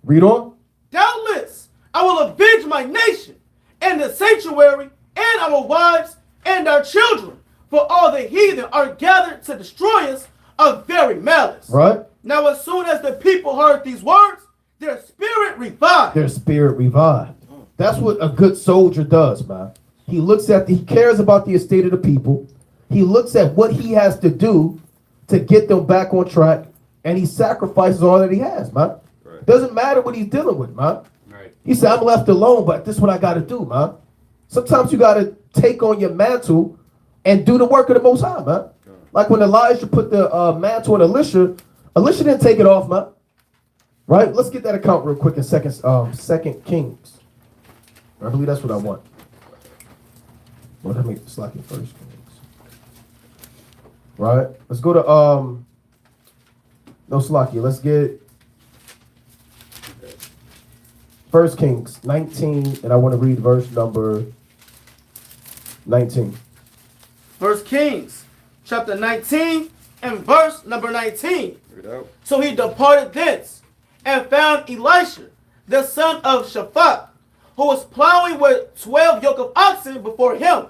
Read on. Doubtless, I will avenge my nation and the sanctuary and our wives and our children. For all the heathen are gathered to destroy us of very malice. Right. Now as soon as the people heard these words, their spirit revived. Their spirit revived. That's what a good soldier does, man. He looks at, he cares about the estate of the people. He looks at what he has to do to get them back on track, and he sacrifices all that he has, man. Doesn't matter what he's dealing with, man. He said, I'm left alone, but this is what I got to do, man. Sometimes you got to take on your mantle and do the work of the Most High, man. Like when Elijah put the mantle on Elisha, Elisha didn't take it off, man. Right? Let's get that account real quick in Second Kings. I believe that's what I want. Well, let me slack it first. Right? Let's go to no Slacky. Let's get 1 Kings 19, and I want to read verse number 19. 1 Kings chapter 19 and verse number 19. So he departed thence and found Elisha, the son of Shaphat, who was plowing with 12 yoke of oxen before him,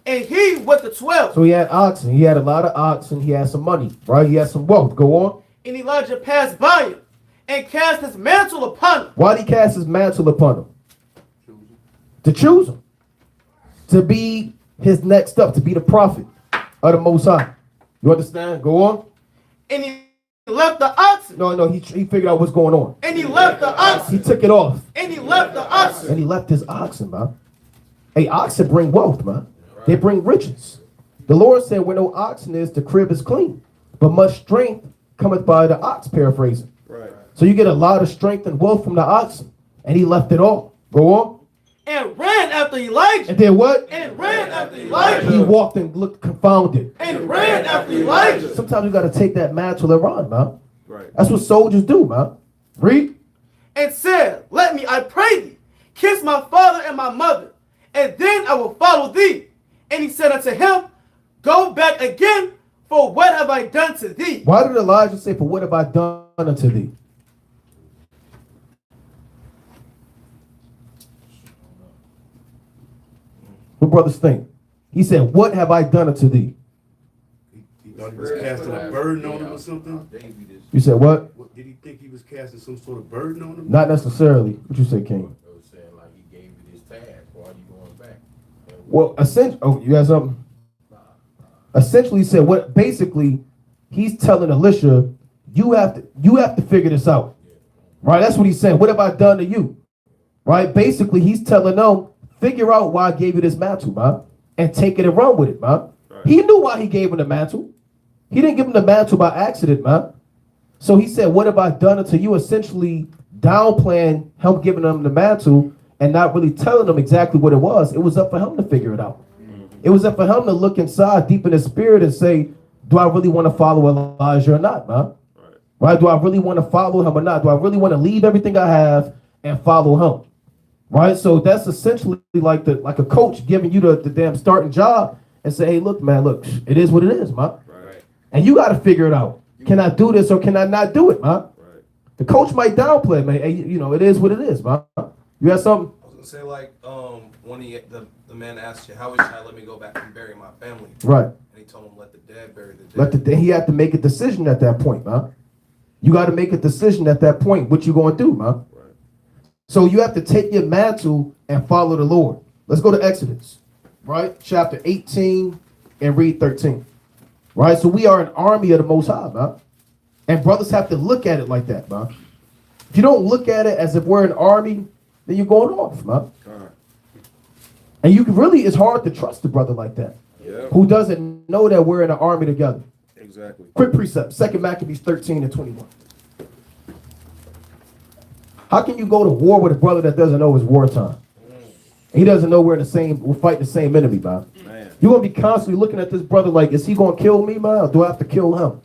and he with the 12. So he had oxen. He had a lot of oxen. He had some money, right? He had some wealth. Go on. And Elijah passed by him and cast his mantle upon him. Why did he cast his mantle upon him? To choose him. To be his next up. To be the prophet of the Most High. You understand? Go on. And he left the oxen. No, he figured out what's going on. And he left the oxen. He took it off. And he left the oxen. And he left his oxen, man. Hey, oxen bring wealth, man. They bring riches. The Lord said, where no oxen is, the crib is clean. But much strength cometh by the ox, paraphrasing. Right. So you get a lot of strength and wealth from the oxen. And he left it all. Go on. And ran after Elijah. And then what? And ran after Elijah. He walked and looked confounded. And ran after Elijah. Sometimes you got to take that mantle and run, man. Right. That's what soldiers do, man. Read. And said, let me, I pray thee, kiss my father and my mother, and then I will follow thee. And he said unto him, Go back again, for what have I done to thee? Why did Elijah say, for what have I done unto thee? What brothers think? He said, what have I done unto thee? He thought he was casting a burden on him or something? You said what? Did he think he was casting some sort of burden on him? Not necessarily. What you say, King? I was saying like he gave you this task. Why are you going back? Well, essentially, oh, you got something? Essentially, he said what? Basically, he's telling Elisha, you have to figure this out, right? That's what he's saying. What have I done to you, right? Basically, he's telling them, figure out why I gave you this mantle, man, and take it and run with it, man. Right. He knew why he gave him the mantle. He didn't give him the mantle by accident, man. So he said, what have I done unto you? Essentially downplaying him giving them the mantle and not really telling them exactly what it was. It was up for him to figure it out. It was up for him to look inside deep in his spirit and say, do I really want to follow Elijah or not, man? Right? Do I really want to follow him or not? Do I really want to leave everything I have and follow him? Right? So that's essentially like a coach giving you the damn starting job and say, hey, look, man, look, it is what it is, man. Right. And you got to figure it out. Can I do this or can I not do it, man? Right. The coach might downplay, man. Hey, you know, it is what it is, man. You got something? I was gonna say, like, when the man asked you, how would you let me go back and bury my family? Right. And he told him, let the dead bury the dead. He had to make a decision at that point, man. You got to make a decision at that point. What you going to do, man? Right. So you have to take your mantle and follow the Lord. Let's go to Exodus, right? Chapter 18 and read 13. Right? So we are an army of the Most High, man. And brothers have to look at it like that, man. If you don't look at it as if we're an army, then you're going off, man. And you can really, it's hard to trust a brother like that. Yeah. Who doesn't know that we're in an army together. Exactly. Quick precept, 2 Maccabees 13 and 21. How can you go to war with a brother that doesn't know it's wartime? He doesn't know we're fighting the same enemy, man. You're going to be constantly looking at this brother like, is he going to kill me, man? Or do I have to kill him?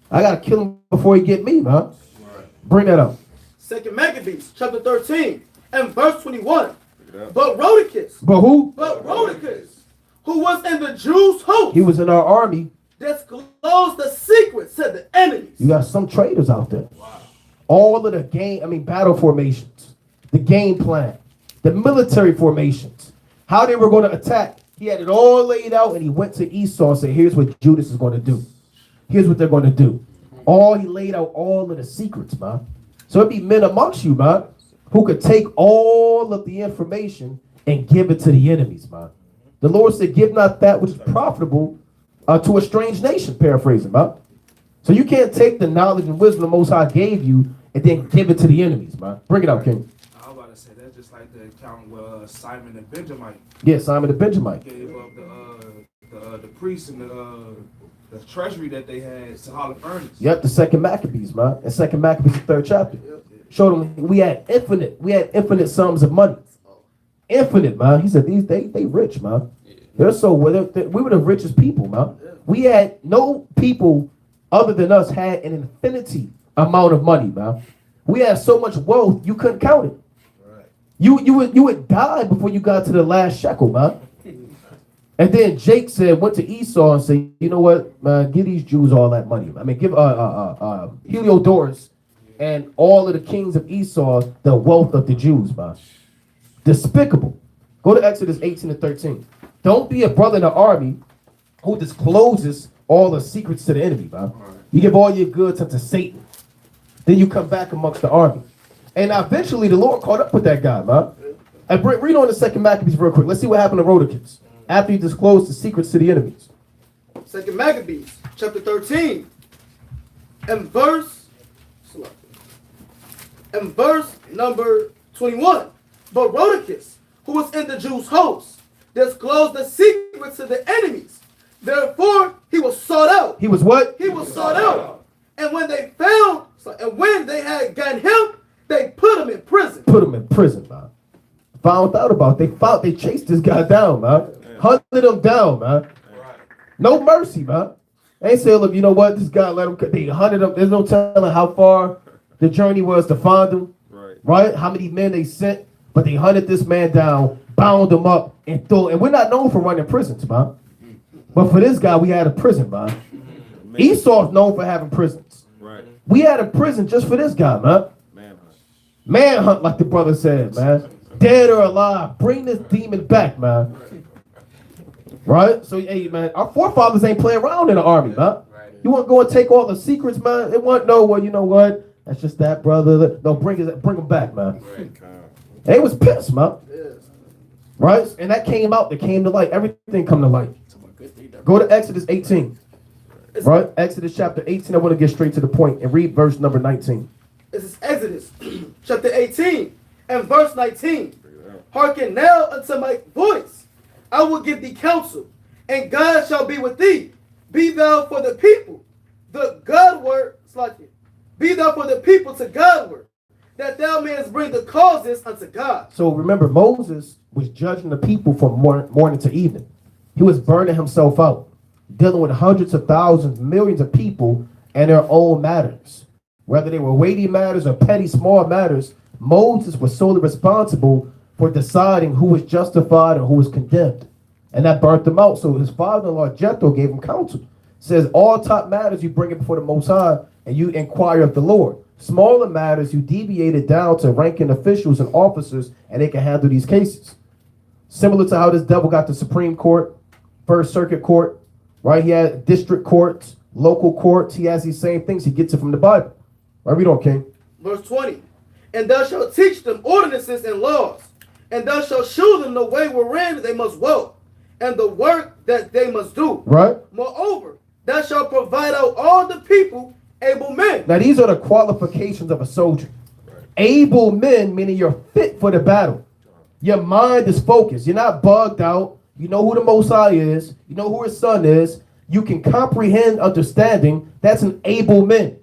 I got to kill him before he get me, man. Bring that up. 2 Maccabees chapter 13 and verse 21. But Rhodicus. But who? But Rhodicus, who was in the Jews' host. He was in our army. Disclosed the secrets to the enemies. You got some traitors out there. Wow. All of the battle formations, the game plan, the military formations, how they were going to attack. He had it all laid out, and he went to Esau and said, here's what Judas is going to do. Here's what they're going to do. He laid out all of the secrets, man. So it'd be men amongst you, man, who could take all of the information and give it to the enemies, man. The Lord said, give not that which is profitable to a strange nation, paraphrasing, man. So you can't take the knowledge and wisdom the Most High gave you and then give it to the enemies, man. Bring it out, King. I was about to say, that's just like the account with Simon and Benjamin. Yeah, Simon the Benjamite. Gave up the priests and the treasury that they had to Holofernes. Yep, the 2 Maccabees, man. And 2 Maccabees, the 3rd chapter. Showed them we had infinite sums of money. Infinite, man. He said they rich, man. They're so we were the richest people, man. We had no people other than us had an infinity amount of money, man. We had so much wealth you couldn't count it. Right. You would die before you got to the last shekel, man. And then Jake went to Esau and said, you know what, man, give these Jews all that money. I mean, give Heliodorus and all of the kings of Esau the wealth of the Jews, man. Despicable. Go to Exodus 18 and 13. Don't be a brother in the army who discloses all the secrets to the enemy, man. You give all your goods unto Satan. Then you come back amongst the army. And eventually the Lord caught up with that guy, man. And read on the 2 Maccabees real quick. Let's see what happened to Rhodicus after he disclosed the secrets to the enemies. 2 Maccabees chapter 13 and verse number 21. But Rhodicus, who was in the Jews' host, disclosed the secrets to the enemies. Therefore, he was sought out. He was what? He was sought out. And when they had gotten him, they put him in prison. Put him in prison, man. Found out about it. They chased this guy down, man. Hunted him down, man. No mercy, man. They say, look, you know what? This guy let him. They hunted him. There's no telling how far the journey was to find him. Right? How many men they sent, but they hunted this man down, bound him up, and we're not known for running prisons, man. But for this guy, we had a prison, man. Esau's known for having prisons. Right. We had a prison just for this guy, man. Manhunt, like the brother said, man. Dead or alive, bring this demon back, man. Right? So, hey, man, our forefathers ain't playing around in the army, man. You want to go and take all the secrets, man? It wasn't no, well, you know what? That's just that brother. No, bring him back, man. They was pissed, man. Right? And that came out. That came to light. Everything come to light. Go to Exodus 18. Right? Exodus chapter 18. I want to get straight to the point and read verse number 19. This is Exodus chapter 18 and verse 19. Hearken now unto my voice. I will give thee counsel, and God shall be with thee. Be thou for the people, the Godward, be thou for the people to Godward, that thou mayest bring the causes unto God. So remember, Moses was judging the people from morning to evening. He was burning himself out, dealing with hundreds of thousands, millions of people and their own matters. Whether they were weighty matters or petty, small matters, Moses was solely responsible for deciding who was justified and who was condemned. And that burnt him out. So his father-in-law, Jethro, gave him counsel. Says, all top matters you bring it before the Most High, and you inquire of the Lord. Smaller matters you deviate it down to ranking officials and officers, and they can handle these cases. Similar to how this devil got the Supreme Court, First Circuit Court, right? He had district courts, local courts. He has these same things. He gets it from the Bible. Right, read on, King. Verse 20. And thou shalt teach them ordinances and laws, and thou shalt shew them the way wherein they must walk, and the work that they must do. Right. Moreover, thou shalt provide out all the people able men. Now, these are the qualifications of a soldier. Right. Able men, meaning you're fit for the battle. Your mind is focused. You're not bugged out. You know who the Most High is. You know who his son is. You can comprehend understanding. That's an able man.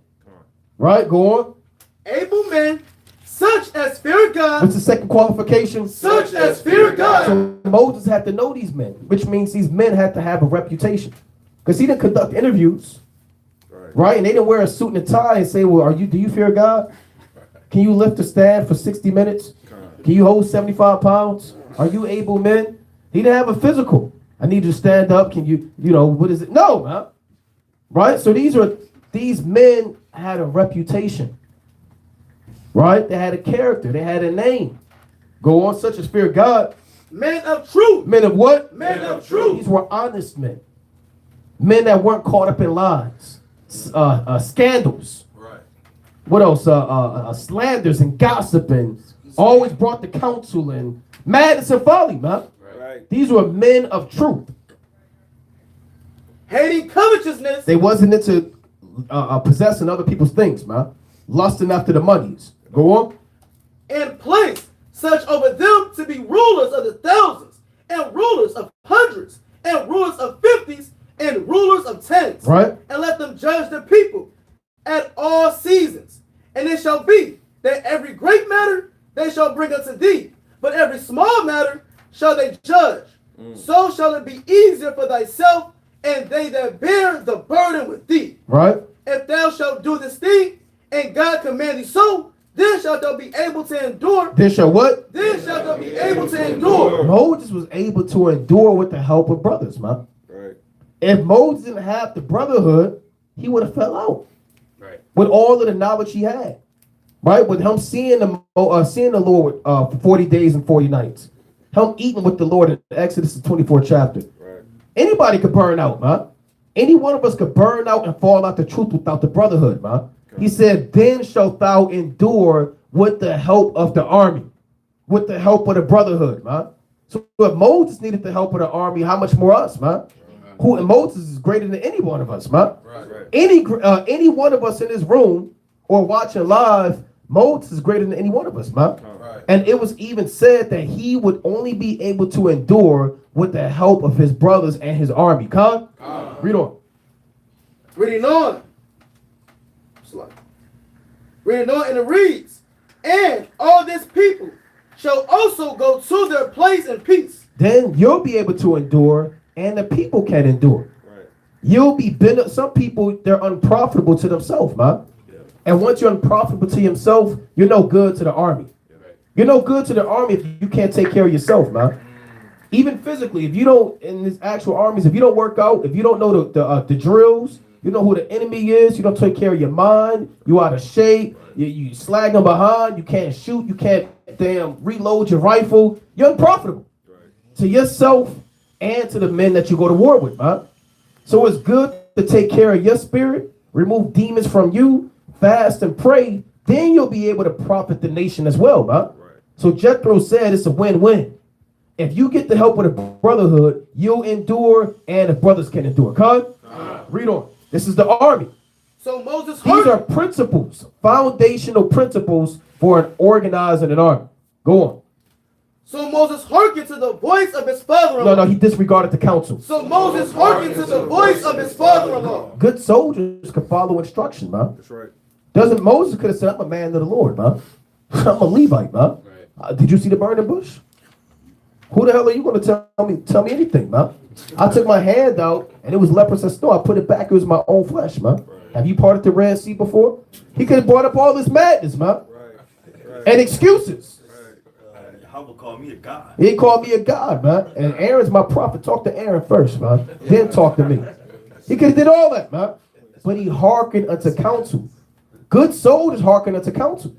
Right? Go on. Able men, such as fear God. What's the second qualification? Such as fear God. So Moses had to know these men, which means these men had to have a reputation. Because he didn't conduct interviews. Right? And they didn't wear a suit and a tie and say, well, do you fear God? Can you lift a stand for 60 minutes? Can you hold 75 pounds? Are you able men? He didn't have a physical. I need you to stand up. Can you what is it? No, man. Right? So these men had a reputation. Right? They had a character. They had a name. Go on, such as fear God. Men of truth. Men of what? Men of truth. These were honest men. Men that weren't caught up in lies. Scandals. Right. What else? Slanders and gossiping. Always brought the counsel in. Madness and folly, man. Right. These were men of truth. Hating covetousness. They wasn't into possessing other people's things, man. Lusting after the monies. Go on. And place such over them to be rulers of the thousands, and rulers of hundreds, and rulers of fifties, and rulers of tens. Right. And let them judge the people at all seasons. And it shall be that every great matter they shall bring unto thee, but every small matter shall they judge. So shall it be easier for thyself and they that bear the burden with thee. Right. If thou shalt do this thing, and God command thee so, then shalt thou be able to endure. Then shall what? Then shalt thou be able to endure. Moses was able to endure with the help of brothers, man. Right. If Moses didn't have the brotherhood, he would have fell out. Right. With all of the knowledge he had. Right? With him seeing the Lord for 40 days and 40 nights. Him eating with the Lord in Exodus, the 24th chapter. Right. Anybody could burn out, man. Any one of us could burn out and fall out the truth without the brotherhood, man. Okay. He said, then shalt thou endure with the help of the army. With the help of the brotherhood, man. So if Moses needed the help of the army, how much more us, man? Who Moses is greater than any one of us, man. Right. Any one of us in this room or watching live, Moses is greater than any one of us, man. Right. And it was even said that he would only be able to endure with the help of his brothers and his army. Con? Read on. Reading on. Reading on, and it reads, and all this people shall also go to their place in peace. Then you'll be able to endure, and the people can endure. Right. You'll be some people, they're unprofitable to themselves, man. Yeah. And once you're unprofitable to yourself, you're no good to the army. Yeah, right. You're no good to the army if you can't take care of yourself, man. Even physically, if you don't, in these actual armies, if you don't work out, if you don't know the drills, you know who the enemy is, you don't take care of your mind, you out of shape, you slagging behind, you can't shoot, you can't damn reload your rifle, you're unprofitable to yourself and to the men that you go to war with, man. So it's good to take care of your spirit, remove demons from you, fast and pray, then you'll be able to profit the nation as well, man. So Jethro said it's a win-win. If you get the help of the brotherhood, you'll endure, and the brothers can endure. Come, read on. This is the army. So Moses These are principles, foundational principles for an organizing an army. Go on. So Moses hearkened to the voice of his father-in-law. No, he disregarded the counsel. So Moses hearkened to the voice of his father-in-law. Good soldiers can follow instruction, man. That's right. Doesn't Moses could have said, I'm a man of the Lord, man. I'm a Levite, man. Did you see the burning bush? Who the hell are you going to tell me anything, man? I took my hand out, and it was leprous as snow. I put it back. It was my own flesh, man. Have you parted the Red Sea before? He could have brought up all this madness, man. And excuses. Yahweh called me a god. He called me a god, man. And Aaron's my prophet. Talk to Aaron first, man. Then talk to me. He could have did all that, man. But he hearkened unto counsel. Good soldiers hearken unto counsel.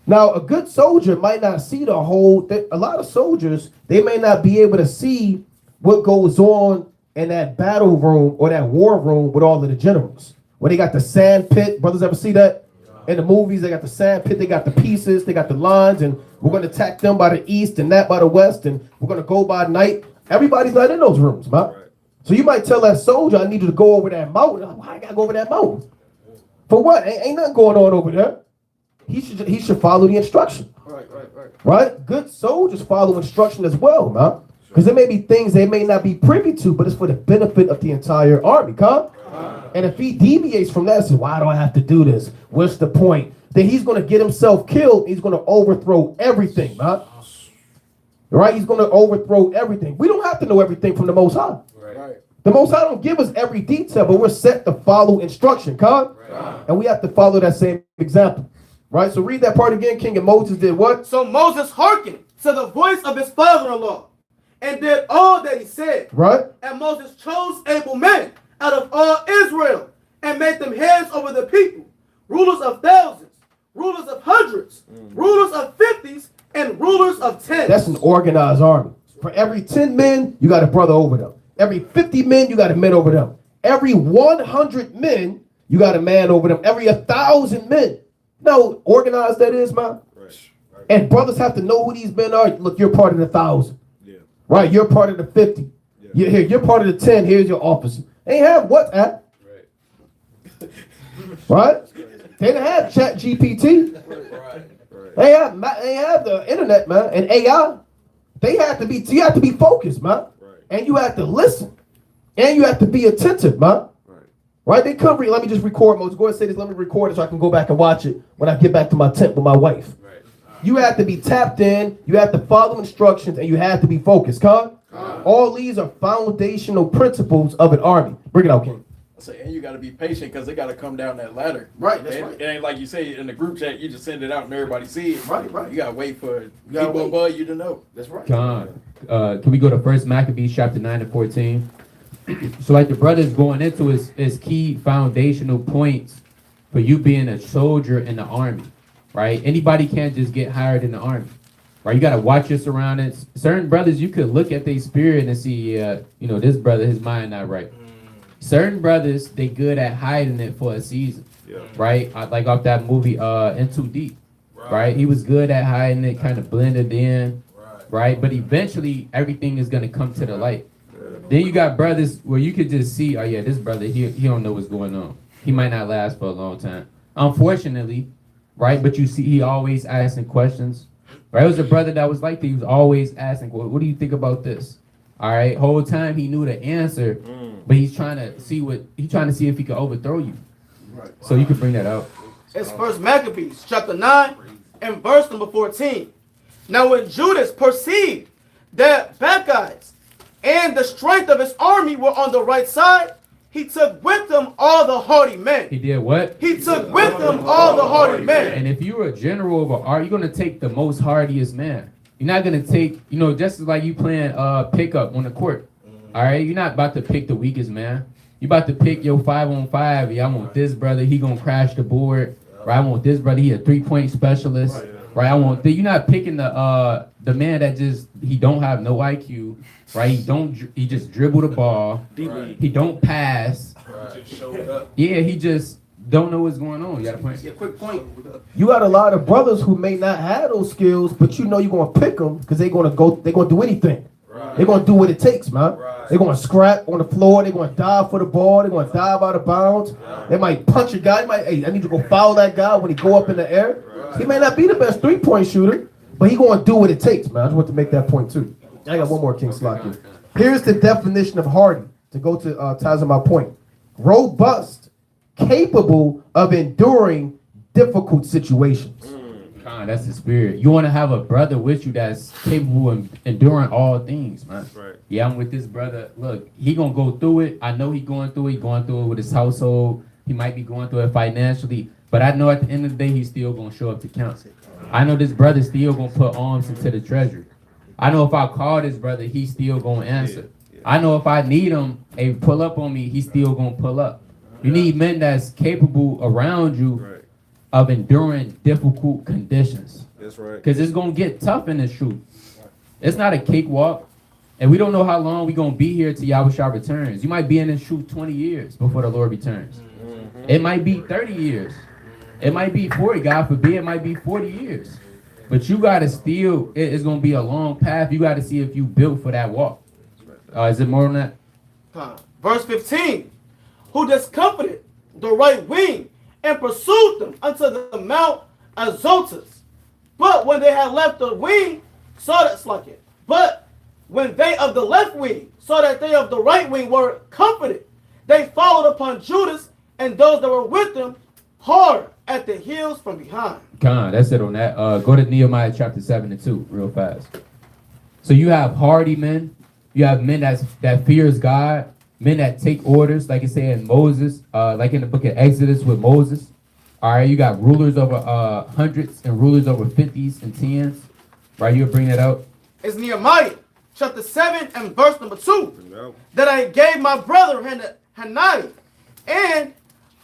Now, a good soldier might not see the whole. A lot of soldiers, they may not be able to see what goes on in that battle room or that war room with all of the generals. Where they got the sand pit. Brothers ever see that? In the movies, they got the sand pit, they got the pieces, they got the lines, and we're going to attack them by the east and that by the west, and we're going to go by night. Everybody's not in those rooms, man. So you might tell that soldier, I need you to go over that mountain. Why I got to go over that mountain? For what? Ain't nothing going on over there. He should follow the instruction. Right? Good soldiers follow instruction as well, man. Because there may be things they may not be privy to, but it's for the benefit of the entire army, come? And if he deviates from that and says, why do I have to do this? What's the point? Then he's going to get himself killed. He's going to overthrow everything, man. Right? He's going to overthrow everything. We don't have to know everything from the Most High. The Most High don't give us every detail, but we're set to follow instruction, come? And we have to follow that same example. Right? So read that part again, King. And Moses did what? So Moses hearkened to the voice of his father-in-law and did all that he said. Right? And Moses chose able men out of all Israel and made them heads over the people, rulers of thousands, rulers of hundreds, rulers of 50s, and rulers of 10s. That's an organized army. For every 10 men, you got a brother over them. Every 50 men, you got a man over them. Every 100 men, you got a man over them. Every 1,000 men. No, organized that is, man. And brothers have to know who these men are. Look, you're part of the 1,000. Right? You're part of the 50. You're part of the 10. Here's your officer. They ain't have WhatsApp. Right? They didn't have Chat GPT. They have the internet, man, and AI. You have to be focused, man. And you have to listen. And you have to be attentive, man. Right? They couldn't let me just record, Moses. Go ahead and say this. Let me record it so I can go back and watch it when I get back to my tent with my wife. You have to be tapped in. You have to follow instructions, and you have to be focused. All these are foundational principles of an army. Bring it out, King. I say, and you got to be patient because they got to come down that ladder. Right, that's right. It ain't like you say in the group chat, you just send it out and everybody see it. Right. You got to wait for people above you to know. That's right. Can we go to 1 Maccabees chapter 9 and 14? So like the brothers going into is key foundational points for you being a soldier in the army, right? Anybody can't just get hired in the army, right? You got to watch your surroundings. Certain brothers, you could look at their spirit and see, this brother, his mind not right. Certain brothers, they good at hiding it for a season, right? Like off that movie, In Too Deep, right? He was good at hiding it, kind of blended in, right? But eventually, everything is going to come to the light. Then you got brothers where you could just see, oh yeah, this brother, he don't know what's going on. He might not last for a long time. Unfortunately, right? But you see, he always asking questions. Right? It was a brother that was like that. He was always asking, well, what do you think about this? All right. Whole time he knew the answer, but he's trying to see if he can overthrow you. Right. So you can bring that out. It's 1 Maccabees chapter 9 and verse number 14. Now when Judas perceived that Bacchides and the strength of his army were on the right side, he took with him all the hardy men. He did what? He took with him all the hardy men. And if you're a general of an army, you're going to take the most hardiest man. You're not gonna take, just like you playing pickup on the court. All right, you're not about to pick the weakest man. You about to pick your 5-on-5. Yeah, I want this brother. He gonna crash the board. Right, I want this brother. He a 3-point specialist. Right, I want. You're not picking the man that he don't have no IQ. Right, he just dribble the ball. He don't pass. Yeah, he just don't know what's going on. You got a point? Yeah, quick point. You got a lot of brothers who may not have those skills, but you're gonna pick them because they're gonna do anything. They're gonna do what it takes, man. They're gonna scrap on the floor. They're gonna dive for the ball. They're gonna dive out of bounds. They might punch a guy. I need to go foul that guy when he go up in the air. He may not be the best 3-point shooter, but he gonna do what it takes, man. I just want to make that point too. I got one more, King Slock here. Here's the definition of hardy to go to ties on my point. Robust, capable of enduring difficult situations. That's the spirit. You want to have a brother with you that's capable of enduring all things, man. Right. Yeah, I'm with this brother. Look, he gonna go through it. I know he going through it. He going through it with his household. He might be going through it financially, but I know at the end of the day, he's still gonna show up to count. I know this brother still gonna put arms into the treasury. I know if I call this brother, he's still gonna answer. I know if I need him, hey, pull up on me, he's still gonna pull up. You need men that's capable around you of enduring difficult conditions. That's right. Because it's going to get tough in this truth. It's not a cakewalk. And we don't know how long we're going to be here till Yahushua returns. You might be in this truth 20 years before the Lord returns. It might be 30 years. It might be 40. God forbid, it might be 40 years. But you got to still, it's going to be a long path. You got to see if you built for that walk. Is it more than that? Verse 15. Who discomfited the right wing and pursued them unto the Mount Azotus. But when they had left the wing, saw that like it. But when they of the left wing saw that they of the right wing were comforted, they followed upon Judas and those that were with them hard at the heels from behind. That's it on that. Go to Nehemiah chapter 7 and 2 real fast. So you have hardy men. You have men that fears God. Men that take orders, like it said in Moses, like in the book of Exodus with Moses. All right, you got rulers over hundreds and rulers over 50s and 10s. Right, you'll bring that out. It's Nehemiah chapter 7 and verse number 2. That I gave my brother Hananiah and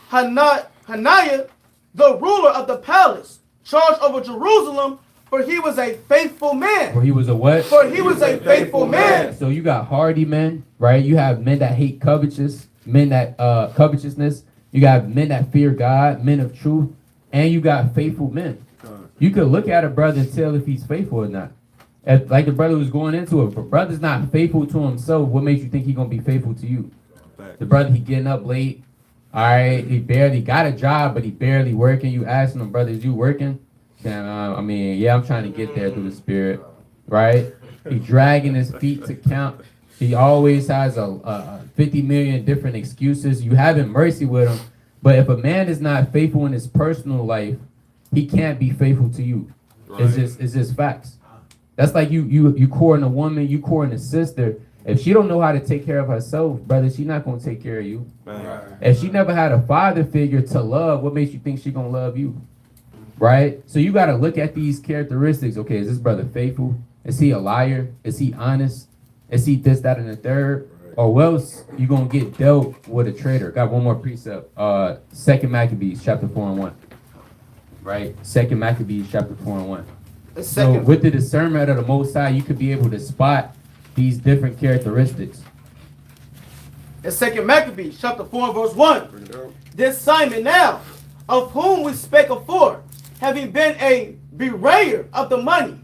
Hananiah, the ruler of the palace, charge over Jerusalem, for he was a faithful man. For he was a what? For he was a faithful man. So you got hardy men, right? You have men that hate covetousness. You got men that fear God, men of truth, and you got faithful men. You could look at a brother and tell if he's faithful or not. Like the brother was going into it. If a brother's not faithful to himself, what makes you think he's gonna be faithful to you? The brother, he getting up late. All right, he barely got a job, but he barely working. You asking him, brother, is you working? And yeah, I'm trying to get there through the Spirit, right? He dragging his feet to count. He always has a 50 million different excuses. You having mercy with him, but if a man is not faithful in his personal life, he can't be faithful to you. Right. It's just facts. That's like you courting a woman, you courting a sister. If she don't know how to take care of herself, brother, she not gonna take care of you. Right. If she never had a father figure to love, what makes you think she gonna love you? Right? So you got to look at these characteristics. Okay, is this brother faithful? Is he a liar? Is he honest? Is he this, that, and the third? Right. Or else you going to get dealt with a traitor. Got one more precept. 2 Maccabees chapter 4 and 1. Right? 2 Maccabees chapter 4 and 1. So with the discernment of the Most High, you could be able to spot these different characteristics. In 2 Maccabees chapter 4 and verse 1. This Simon now, of whom we spake afore, having been a berayer of the money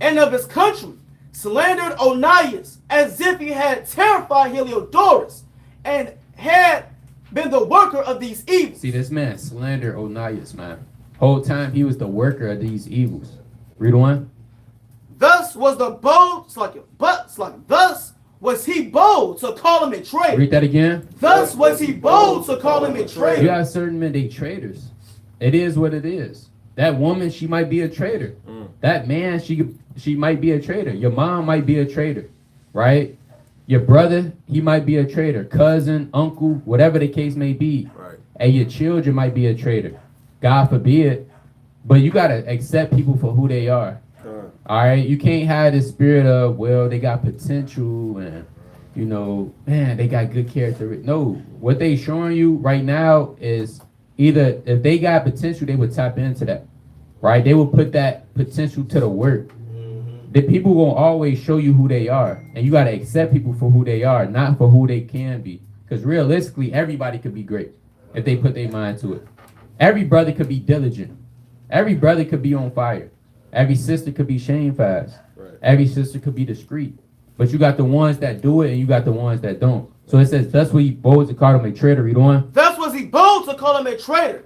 and of his country, slandered Onias as if he had terrified Heliodorus and had been the worker of these evils. See, this man slandered Onias, man. Whole time he was the worker of these evils. Read on. Thus was the bold, thus was he bold to call him a traitor. Read that again. Thus was he bold to call him a traitor. You have certain men, they traitors. It is what it is. That woman, she might be a traitor. That man, she might be a traitor. Your mom might be a traitor, right? Your brother, he might be a traitor. Cousin, uncle, whatever the case may be. Right. And your children might be a traitor. God forbid. But you got to accept people for who they are. All All right, you can't have this spirit of, well, they got potential and, you know, man, they got good character. No, what they showing you right now is either if they got potential, they would tap into that, right? They will put that potential to the work. The people will always show you who they are, and you got to accept people for who they are, not for who they can be. Because realistically, everybody could be great if they put their mind to it. Every brother could be diligent. Every brother could be on fire. Every sister could be shamefast. Right. Every sister could be discreet. But you got the ones that do it, and you got the ones that don't. So it says, thus was he bold to call him a traitor. Read on. Thus was he bold to call him a traitor,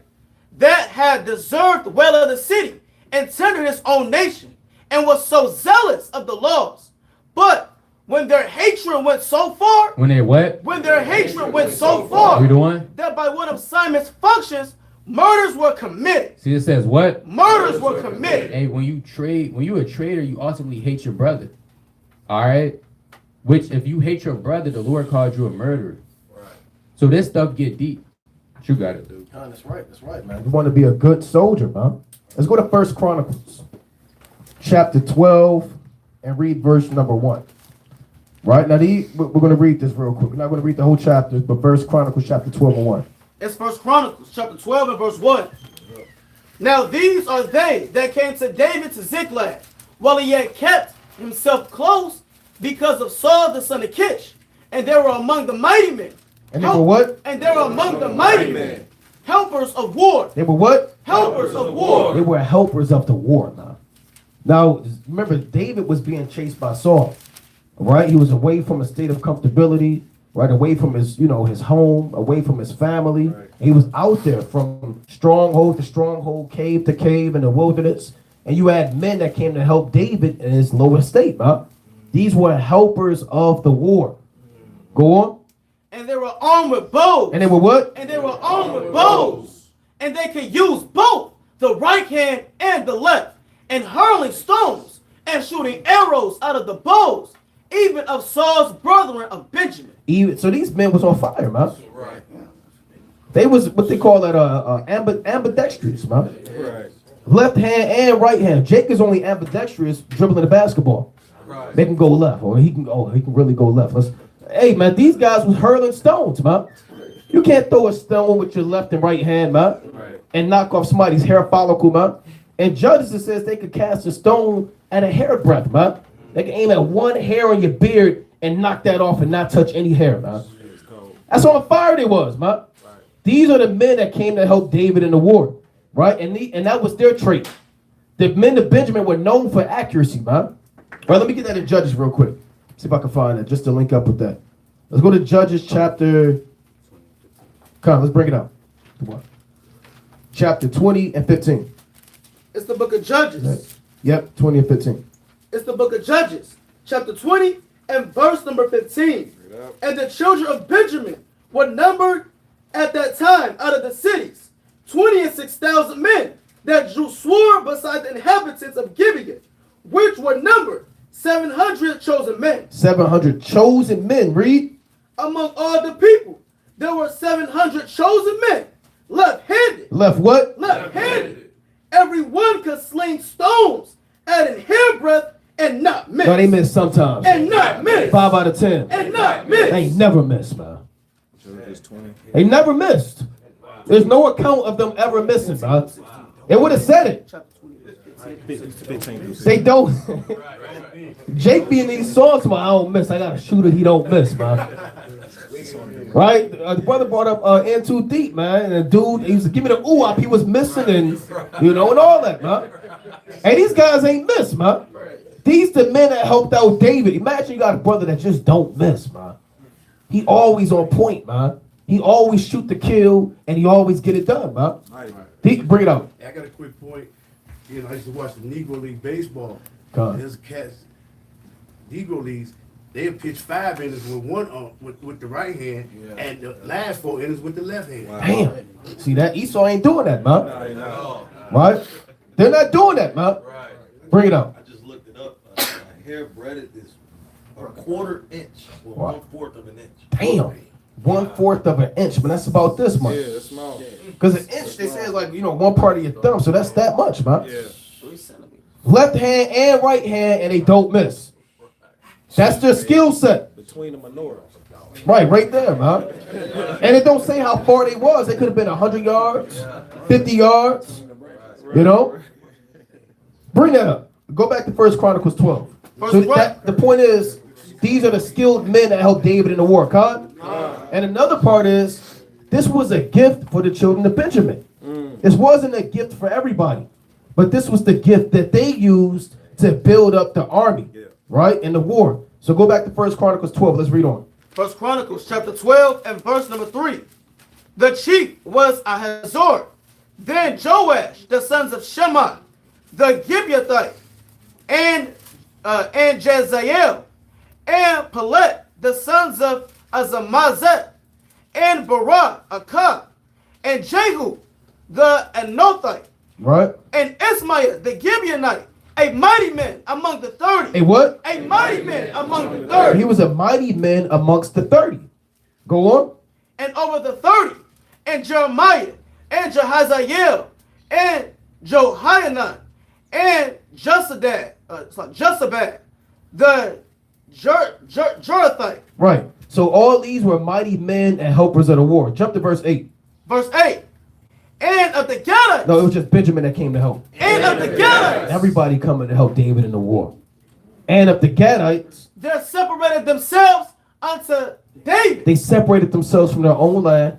that had deserved the well of the city, and tendered his own nation, and was so zealous of the laws. But when their hatred went so far, when they what? When their hatred went so far, Read on. that by one of Simon's functions, murders were committed. See, it says what? Murders were committed. Hey, when you're a traitor, you ultimately hate your brother. All right? Which, if you hate your brother, the Lord called you a murderer. Right. So this stuff get deep. What you got to do? That's right, man. You want to be a good soldier, man. Let's go to 1 Chronicles, chapter 12, and read verse number 1. Right? Now, we're going to read this real quick. We're not going to read the whole chapter, but 1 Chronicles, chapter 12 and 1. It's 1 Chronicles, chapter 12 and verse 1. Now these are they that came to David to Ziklag, while he had kept himself close because of Saul the son of Kish. And they were among the mighty men. And they were what? And they were among the mighty men. Helpers of war. They were what? Helpers of war. They were helpers of the war, man. Now, remember, David was being chased by Saul, right? He was away from a state of comfortability, right? Away from his, his home, away from his family. Right. He was out there from stronghold to stronghold, cave to cave in the wilderness. And you had men that came to help David in his lower state, man. These were helpers of the war. Go on. And they were armed with bows. And they were what? And they were armed with bows. And they could use both the right hand and the left, and hurling stones and shooting arrows out of the bows, even of Saul's brethren of Benjamin. So these men was on fire, man. Right. They was what they call that ambidextrous, man. Right. Left hand and right hand. Jake is only ambidextrous dribbling the basketball. Right. They can go left, or he can really go left. Hey, man, these guys was hurling stones, man. You can't throw a stone with your left and right hand, man, and knock off somebody's hair follicle, man. And Judges, it says they could cast a stone at a hairbreadth, man. They can aim at one hair on your beard and knock that off and not touch any hair, man. That's how on fire they was, man. These are the men that came to help David in the war, right? And that was their trait. The men of Benjamin were known for accuracy, man. All right, let me get that in Judges real quick. See if I can find it, just to link up with that. Let's go to Judges chapter... Come on, let's bring it up. Come on. Chapter 20 and 15. It's the book of Judges. Yep, 20 and 15. It's the book of Judges, chapter 20 and verse number 15. And the children of Benjamin were numbered at that time out of the cities, 26,000 men that drew sword beside the inhabitants of Gibeon, which were numbered 700 chosen men. 700 chosen men, read. Among all the people, there were 700 chosen men, left-handed. Left what? Left-handed. Every one could sling stones at an hairbreadth and not miss. No, they miss sometimes. And not miss. 5 out of 10. And not miss. They never miss, man. They never missed. There's no account of them ever missing, man. They would have said it. They don't. Jake be in these songs, man, I don't miss. I got a shooter, he don't miss, man. Right? The brother brought up In Too Deep, man. And the dude, he used to give me the ooh-wop. He was missing and, and all that, man. And these guys ain't miss, man. These the men that helped out David. Imagine you got a brother that just don't miss, man. He always on point, man. He always shoot the kill, and he always get it done, man. Bring it up. I got a quick point. I used to watch the Negro League baseball. There's cats, Negro Leagues, they'll pitch 5 innings with one with the right hand, and the last 4 innings with the left hand. Damn. See that? Esau ain't doing that, man. Right? They're not doing that, man. Bring it up. I just looked it up. Hair breaded is a quarter inch, or 1/4 of an inch. Damn. 1/4 of an inch, man. That's about this much. Yeah, that's small. Because an inch, they say, is like, one part of your thumb, so that's that much, man. Yeah. left hand and right hand, and they don't miss. That's their skill set. Between the menorahs. Right there, man. And it don't say how far they was. They could have been 100 yards, 50 yards. You know? Bring that up. Go back to 1 Chronicles 12. So the point is, these are the skilled men that helped David in the war, huh? And another part is, this was a gift for the children of Benjamin. This wasn't a gift for everybody, but this was the gift that they used to build up the army, right, in the war. So go back to 1 Chronicles 12. Let's read on. 1 Chronicles chapter 12 and verse number 3. The chief was Ahazor, then Joash, the sons of Shema, the Gibeathite, and Jezael, and Pelet, the sons of Azamazet, and Barak, Akab, and Jehu, the Anothite, Right? and Ismaiah, the Gibeonite, a mighty man among the 30. A what? A mighty man among the 30. He was a mighty man amongst the 30. Go on. And over the 30, and Jeremiah, and Jehaziel, and Johanan, and Josabad, the Jerathite. Right. So all these were mighty men and helpers of the war. Jump to verse 8. Verse 8. And of the Gadites. No, it was just Benjamin that came to help. And of the Gadites. Everybody coming to help David in the war. And of the Gadites, They separated themselves unto David. they separated themselves from their own land,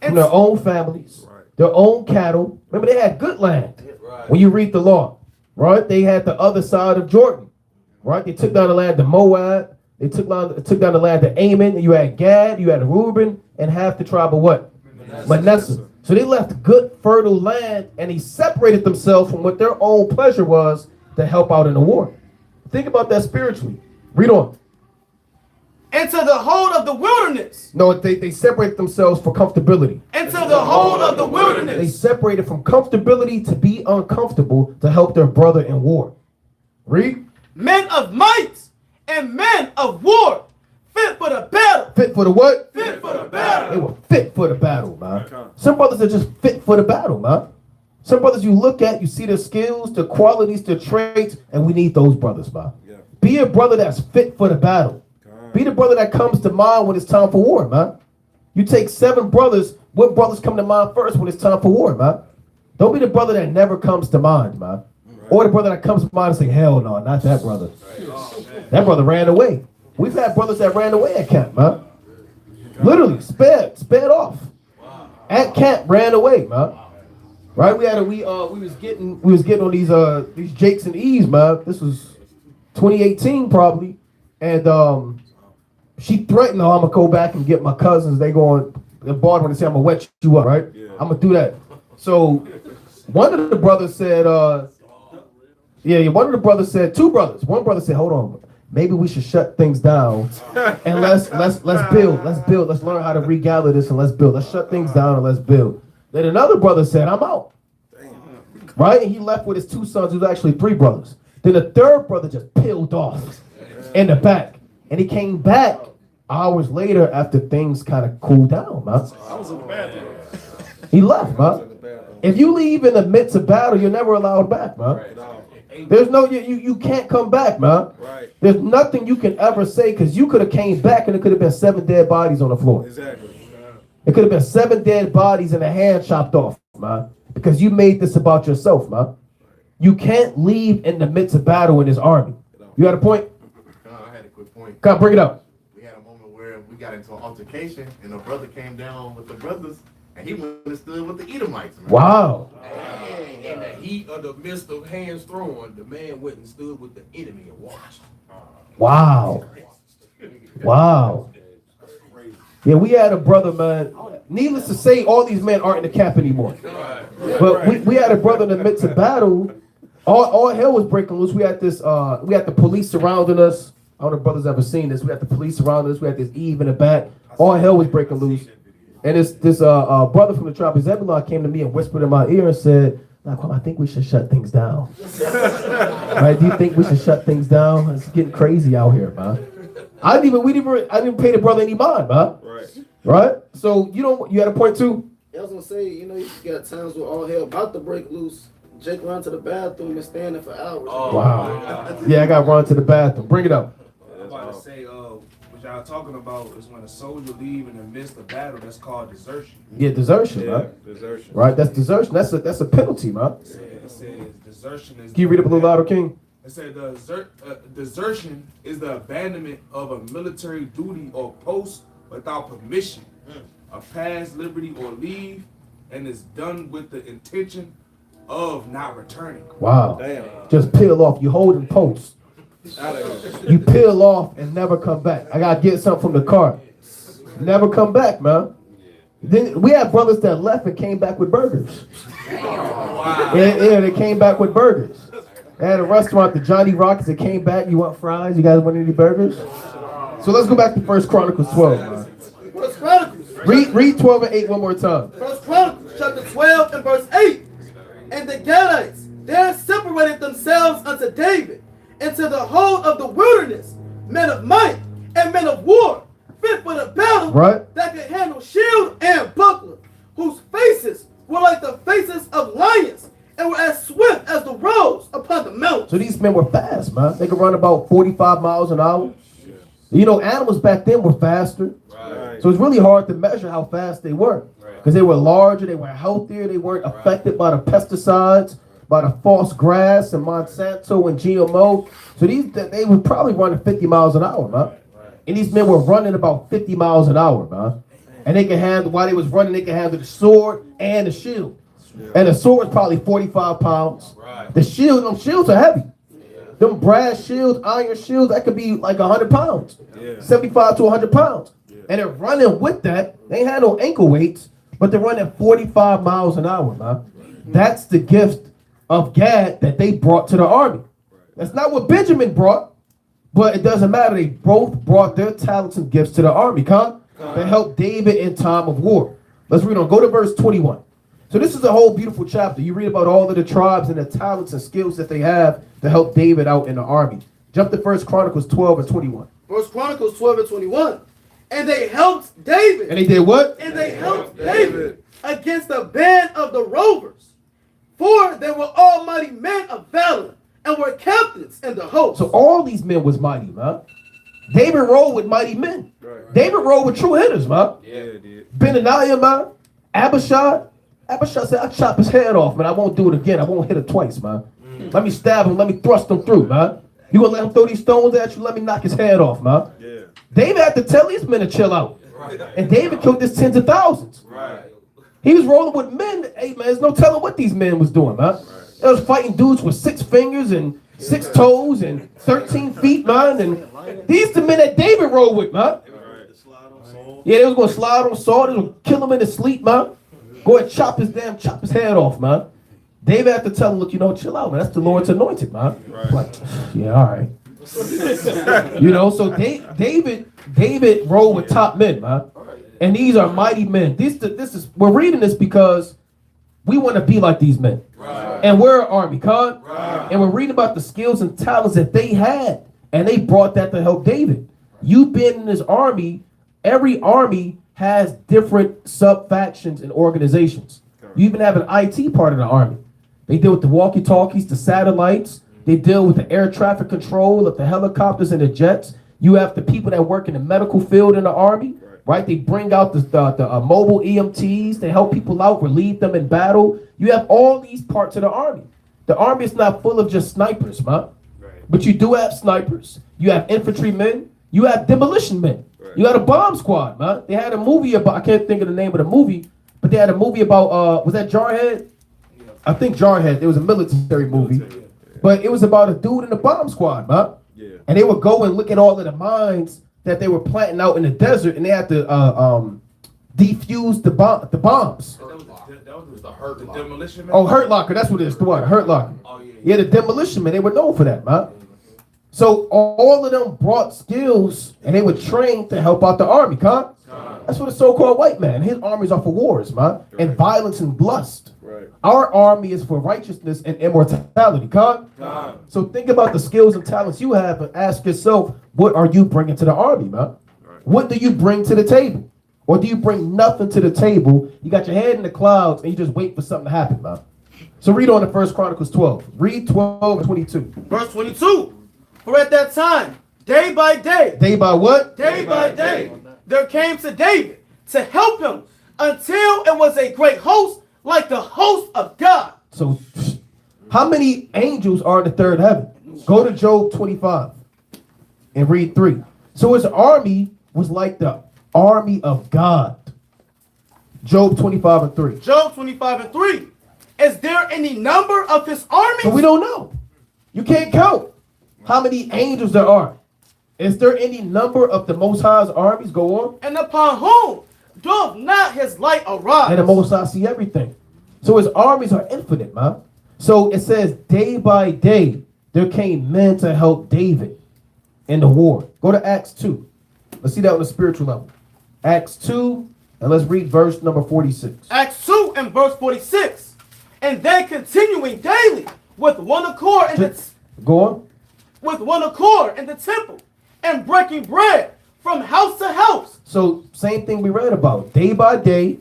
from their own families, their own cattle. Remember, they had good land. When you read the law, right? They had the other side of Jordan, right? They took down the land of Moab. They took down the land of Ammon. And you had Gad, you had Reuben, and half the tribe of what? Manasseh. So they left good, fertile land, and they separated themselves from what their own pleasure was to help out in the war. Think about that spiritually. Read on. Into the hold of the wilderness. No, they separated themselves for comfortability. Into the hold of the They wilderness. separated from comfortability to be uncomfortable to help their brother in war. Read. Men of might and men of war. Fit for the battle. Fit for the what? Fit for the battle. They were fit for the battle, man. Some brothers are just fit for the battle, man. Some brothers you look at, you see their skills, their qualities, their traits, and we need those brothers, man. Be a brother that's fit for the battle. Be the brother that comes to mind when it's time for war, man. You take 7 brothers, what brothers come to mind first when it's time for war, man? Don't be the brother that never comes to mind, man. Or the brother that comes to mind and say, hell no, not that brother. That brother ran away. We've had brothers that ran away at camp, man. Literally, sped off. At camp, ran away, man. Right? We was getting on these Jakes and E's, man. This was 2018 probably, and she threatened, "Oh, I'm gonna go back and get my cousins. They going the bar when they say I'm gonna wet you up, right? I'm gonna do that." So one of the brothers said, one of the brothers said, 2 brothers. One brother said, "Hold on, maybe we should shut things down and let's build. Let's learn how to regather this and let's build. Let's shut things down and let's build." Then another brother said, "I'm out." Right? And he left with his 2 sons, who's actually 3 brothers. Then the third brother just peeled off in the back. And he came back hours later after things kind of cooled down, man. He left, man. If you leave in the midst of battle, you're never allowed back, man. There's no, you can't come back, man. There's nothing you can ever say, because you could have came back and it could have been 7 dead bodies on the floor. Exactly. It could have been 7 dead bodies and a hand chopped off, man. Because you made this about yourself, man. You can't leave in the midst of battle in this army. You got a point? I had a quick point. Come on, bring it up. We had a moment where we got into an altercation, and a brother came down with the brothers, and he went and stood with the Edomites. Man. Wow. And in the heat of the midst of hands thrown, the man went and stood with the enemy and watched. Wow. Wow. Yeah, we had a brother, man. Needless to say, all these men aren't in the camp anymore. But we had a brother in the midst of battle. All hell was breaking loose. We had the police surrounding us. I don't know if brothers ever seen this. We had the police surrounding us. We had this Eve in the back. All hell was breaking loose. And this brother from the tribe of Zebulon came to me and whispered in my ear and said, "I think we should shut things down." Right? Do you think we should shut things down? It's getting crazy out here, man. I didn't pay the brother any mind, man. Right? So you had a point too? I was gonna say, you got times where all hell about to break loose, Jake run to the bathroom and standing for hours. Wow. Yeah, I got to run to the bathroom. Bring it up. I'm about to say, what y'all talking about is when a soldier leave in the midst of battle, that's called desertion. Yeah, desertion, man. Desertion. Right, that's desertion. That's a penalty, man. It says desertion is. Can you read up a little louder, King? It said desertion is the abandonment of a military duty or post without permission, a past liberty or leave, and is done with the intention of not returning. Wow. Damn. Just peel off. You holding posts. You peel off and never come back. I gotta get something from the car. Never come back, man. Then we had brothers that left and came back with burgers. Wow. Yeah, they came back with burgers. They had a restaurant, the Johnny Rockets, that came back. You want fries? You guys want any burgers? So let's go back to 1 Chronicles 12, man. First Chronicles. Read 12 and 8 one more time. First Chronicles, chapter 12 and verse 8. And the Gadites there separated themselves unto David into the whole of the wilderness, men of might and men of war, fit for the battle, Right. that could handle shield and buckler, whose faces were like the faces of lions, and were as swift as the roes upon the mountains. So these men were fast, man. They could run about 45 miles an hour. You know, animals back then were faster. Right. So it's really hard to measure how fast they were. Because they were larger, they were healthier, they weren't affected by the pesticides, by the false grass and Monsanto and GMO. So they were probably running 50 miles an hour, man. And these men were running about 50 miles an hour, man. And they could handle, while they was running, they could handle the sword and the shield. And the sword was probably 45 pounds. The shield, them shields are heavy. Them brass shields, iron shields, that could be like 100 pounds. 75 to 100 pounds. And they're running with that. They ain't had no ankle weights, but they're running 45 miles an hour, man. That's the gift of Gad that they brought to the army. That's not what Benjamin brought, but it doesn't matter. They both brought their talents and gifts to the army, to help David in time of war. Let's read on. Go to verse 21. So this is a whole beautiful chapter. You read about all of the tribes and the talents and skills that they have to help David out in the army. Jump to 1 Chronicles 12 and 21. 1 Chronicles 12 and 21. And they helped David. And they did what? And they helped David against the band of the rovers. For they were almighty men of valor and were captains in the host. So all these men was mighty, man. David rode with mighty men. David rode with true hitters, man. Yeah, it did. Benaniah, man. Abishai said, I'll chop his head off, man. I won't do it again. I won't hit it twice, man. Let me stab him. Let me thrust him through, man. You gonna let him throw these stones at you? Let me knock his head off, man. Yeah. David had to tell these men to chill out. And David killed this tens of thousands. Right. He was rolling with men. Hey, man, there's no telling what these men was doing, man. They was fighting dudes with 6 fingers and 6 toes and 13 feet, man. And these the men that David rode with, man. Yeah, they was going to slide on Saul. They was going to kill him in his sleep, man. Go ahead, chop his head off, man. David had to tell him, look, chill out, man. That's the Lord's anointed, man. Right. Like, yeah, all right. So David rode with top men, man. And these are mighty men. We're reading this because we want to be like these men. Right. And we're an army, right. And we're reading about the skills and talents that they had. And they brought that to help David. You've been in this army. Every army has different sub-factions and organizations. You even have an IT part of the army. They deal with the walkie-talkies, the satellites. They deal with the air traffic control of the helicopters and the jets. You have the people that work in the medical field in the army, right? They bring out the mobile EMTs. They help people out, relieve them in battle. You have all these parts of the army. The army is not full of just snipers, man. But you do have snipers. You have infantrymen. You have demolition men. You got a bomb squad, man. They had a movie about, I can't think of the name of the movie, but they had a movie about, was that Jarhead? I think Jarhead. It was a military movie. But it was about a dude in the bomb squad, man. Yeah. And they would go and look at all of the mines that they were planting out in the desert, and they had to defuse the bombs. That was the demolition man? Oh, Hurt Locker. That's what it is. The one, Hurt Locker. Oh, yeah, the demolition man. They were known for that, man. So all of them brought skills, and they were trained to help out the army, huh? That's what the so-called white man. His armies are for wars, man, and violence and lust. Right. Our army is for righteousness and immortality, God. So think about the skills and talents you have, and ask yourself, what are you bringing to the army, man? Right. What do you bring to the table? Or do you bring nothing to the table? You got your head in the clouds, and you just wait for something to happen, man. So read on to 1 Chronicles 12. Read 12 and 22. Verse 22. For at that time, day by day. Day by what? Day by day. There came to David to help him until it was a great host like the host of God. So how many angels are in the third heaven? Go to Job 25 and read 3. So his army was like the army of God. Job 25 and 3. Job 25 and 3. Is there any number of his armies? So we don't know. You can't count how many angels there are. Is there any number of the Most High's armies? Go on. And upon whom doth not his light arise? And the Most High see everything. So his armies are infinite, man. So it says day by day there came men to help David in the war. Go to Acts 2. Let's see that on the spiritual level. Acts 2, and let's read verse number 46. Acts 2 and verse 46. And they continuing daily with one accord in the Go on. with one accord in the temple and breaking bread from house to house. So same thing we read about. Day by day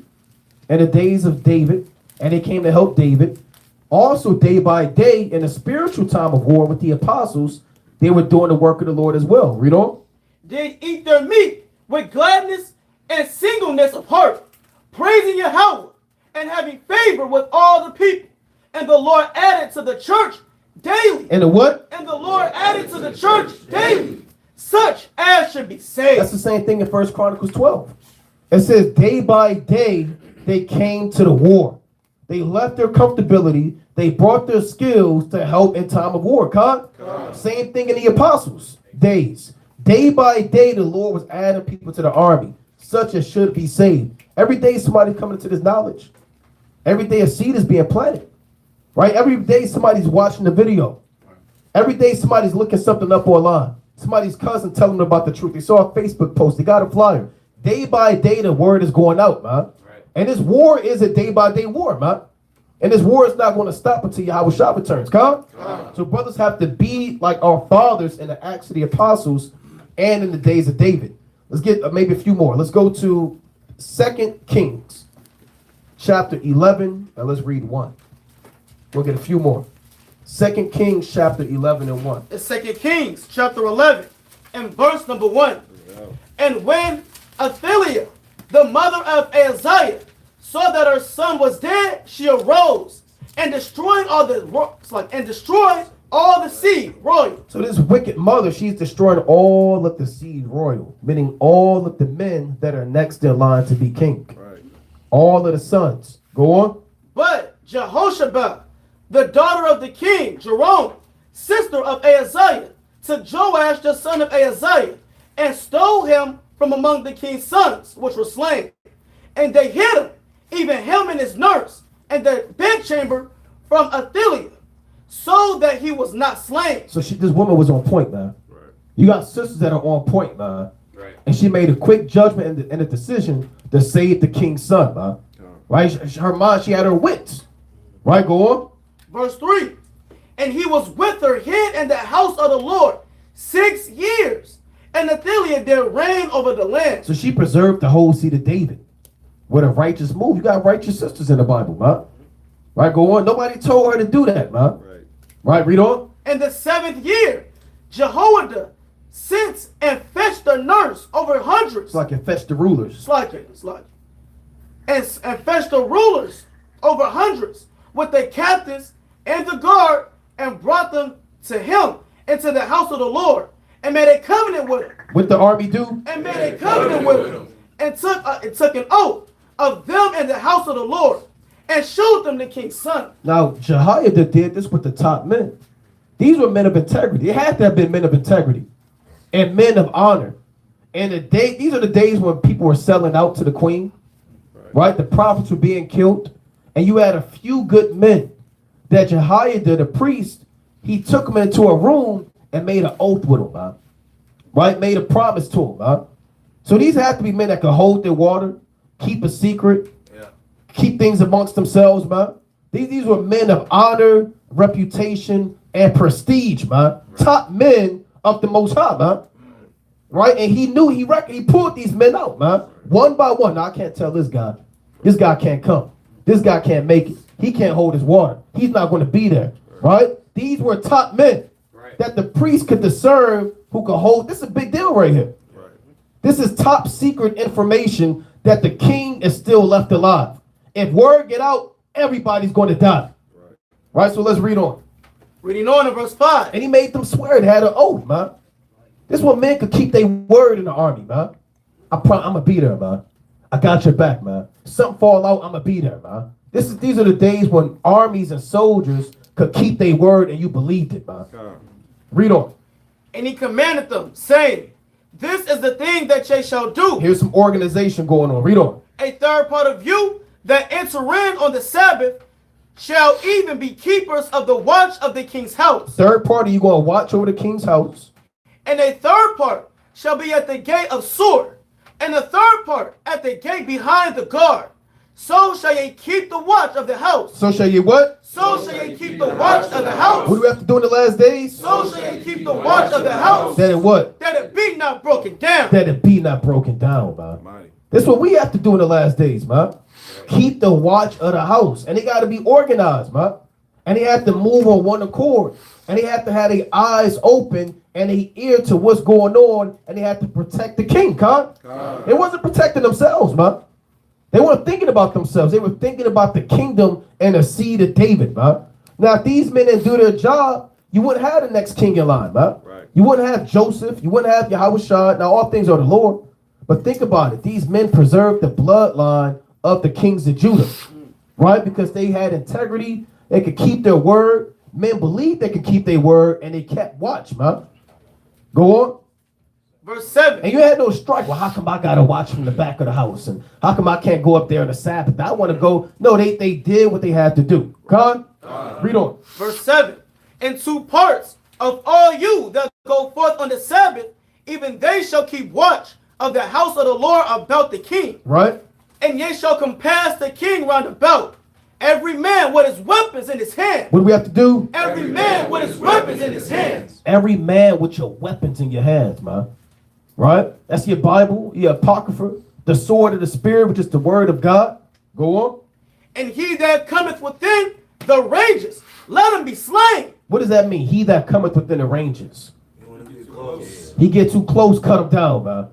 in the days of David, and they came to help David. Also day by day in the spiritual time of war with the apostles, they were doing the work of the Lord as well. Read on. They eat their meat with gladness and singleness of heart, praising Yahweh and having favor with all the people. And the Lord added to the church daily. And the what? And the Lord added to the church daily such as should be saved. That's the same thing in 1 Chronicles 12. It says day by day they came to the war. They left their comfortability. They brought their skills to help in time of war. God? Same thing in the apostles' days. Day by day the Lord was adding people to the army, such as should be saved. Every day somebody's coming into this knowledge. Every day a seed is being planted. Right? Every day somebody's watching the video. Every day somebody's looking something up online. Somebody's cousin telling them about the truth. They saw a Facebook post. They got a flyer. Day by day the word is going out, man. And this war is a day-by-day war, man. And this war is not going to stop until Yahweh Shah returns. Come? So brothers have to be like our fathers in the Acts of the Apostles and in the days of David. Let's get maybe a few more. Let's go to 2 Kings chapter 11, and let's read 1. We'll get a few more. 2 Kings chapter 11 and 1. It's 2 Kings chapter 11 and verse number 1. And when Athaliah, the mother of Ahaziah, saw that her son was dead, she arose and destroyed all the seed royal. So this wicked mother, she's destroying all of the seed royal, meaning all of the men that are next in line to be king. Right. All of the sons. Go on. But Jehoshaphat, the daughter of the king, Jerome, sister of Ahaziah, took Joash, the son of Ahaziah, and stole him from among the king's sons, which were slain. And they hid him, even him and his nurse, and the bedchamber from Athaliah, so that he was not slain. So this woman was on point, man. Right. You got sisters that are on point, man. Right. And she made a quick judgment and a decision to save the king's son, man. Right? Her mind, she had her wits. Right, go on. Verse 3. And he was with her hid in the house of the Lord 6 years. And Athaliah did reign over the land. So she preserved the whole seed of David with a righteous move. You got righteous sisters in the Bible, man. Right, go on. Nobody told her to do that, man. Right, read on. In the 7th year, Jehoiada sent and fetched the nurse over hundreds. It's like it fetched the rulers. It's like. And fetched the rulers over hundreds with the captains and the guard and brought them to him into the house of the Lord. And made a covenant with him. What the army do? And made a covenant with him. And took an oath of them in the house of the Lord. And showed them the king's son. Now, Jehoiada did this with the top men. These were men of integrity. It had to have been men of integrity. And men of honor. And these are the days when people were selling out to the queen. Right? The prophets were being killed. And you had a few good men that Jehoiada, the priest, he took them into a room and made an oath with him, man. Right? Made a promise to him, man. So these have to be men that can hold their water, keep a secret, keep things amongst themselves, man. These were men of honor, reputation, and prestige, man. Top men of the Most High, man. Right? And he knew, he pulled these men out, man. One by one. Now, I can't tell this guy. This guy can't come. This guy can't make it. he can't hold his water. He's not going to be there, right? These were top men that the priest could discern who could hold. This is a big deal right here. This is top secret information that the king is still left alive. If word get out, everybody's going to die. Right, so let's read on. Reading on in verse 5. And he made them swear. They had an oath, man. This one men could keep their word in the army, man. I'm going to be there, man. I got your back, man. Something fall out, I'm going to be there, man. These are the days when armies and soldiers could keep their word and you believed it, man. Read on. And he commanded them, saying, this is the thing that ye shall do. Here's some organization going on. Read on. A third part of you that enter in on the Sabbath shall even be keepers of the watch of the king's house. Third party, you going to watch over the king's house. And a third part shall be at the gate of sword, and a third part at the gate behind the guard. So shall ye keep the watch of the house. So shall ye what? So shall ye keep the watch of the house. What do we have to do in the last days? So shall ye keep the watch of the house. That it what? That it be not broken down. That it be not broken down, man. That's what we have to do in the last days, man. Keep the watch of the house. And they got to be organized, man. And they have to move on one accord. And they have to have their eyes open and their ear to what's going on. And they have to protect the king, They wasn't protecting themselves, man. They weren't thinking about themselves. They were thinking about the kingdom and the seed of David, man. Now, if these men didn't do their job, you wouldn't have the next king in line, man. Right. You wouldn't have Joseph. You wouldn't have Yahushua. Now, all things are the Lord. But think about it. These men preserved the bloodline of the kings of Judah, right? Because they had integrity. They could keep their word. Men believed they could keep their word, and they kept watch, man. Go on. Verse 7. And you had no strike. Well, how come I got to watch from the back of the house? And how come I can't go up there on the Sabbath? I want to go. No, they did what they had to do. Read on. Verse 7. And 2 parts of all you that go forth on the Sabbath, even they shall keep watch of the house of the Lord about the king. Right. And ye shall compass the king round about, every man with his weapons in his hand. What do we have to do? Every man with his weapons in his hands. Every man with your weapons in your hands, man. Right? That's your Bible, your Apocrypha, the sword of the Spirit, which is the word of God. Go on. And he that cometh within the ranges, let him be slain. What does that mean? He that cometh within the ranges. He get too close, cut him down, man.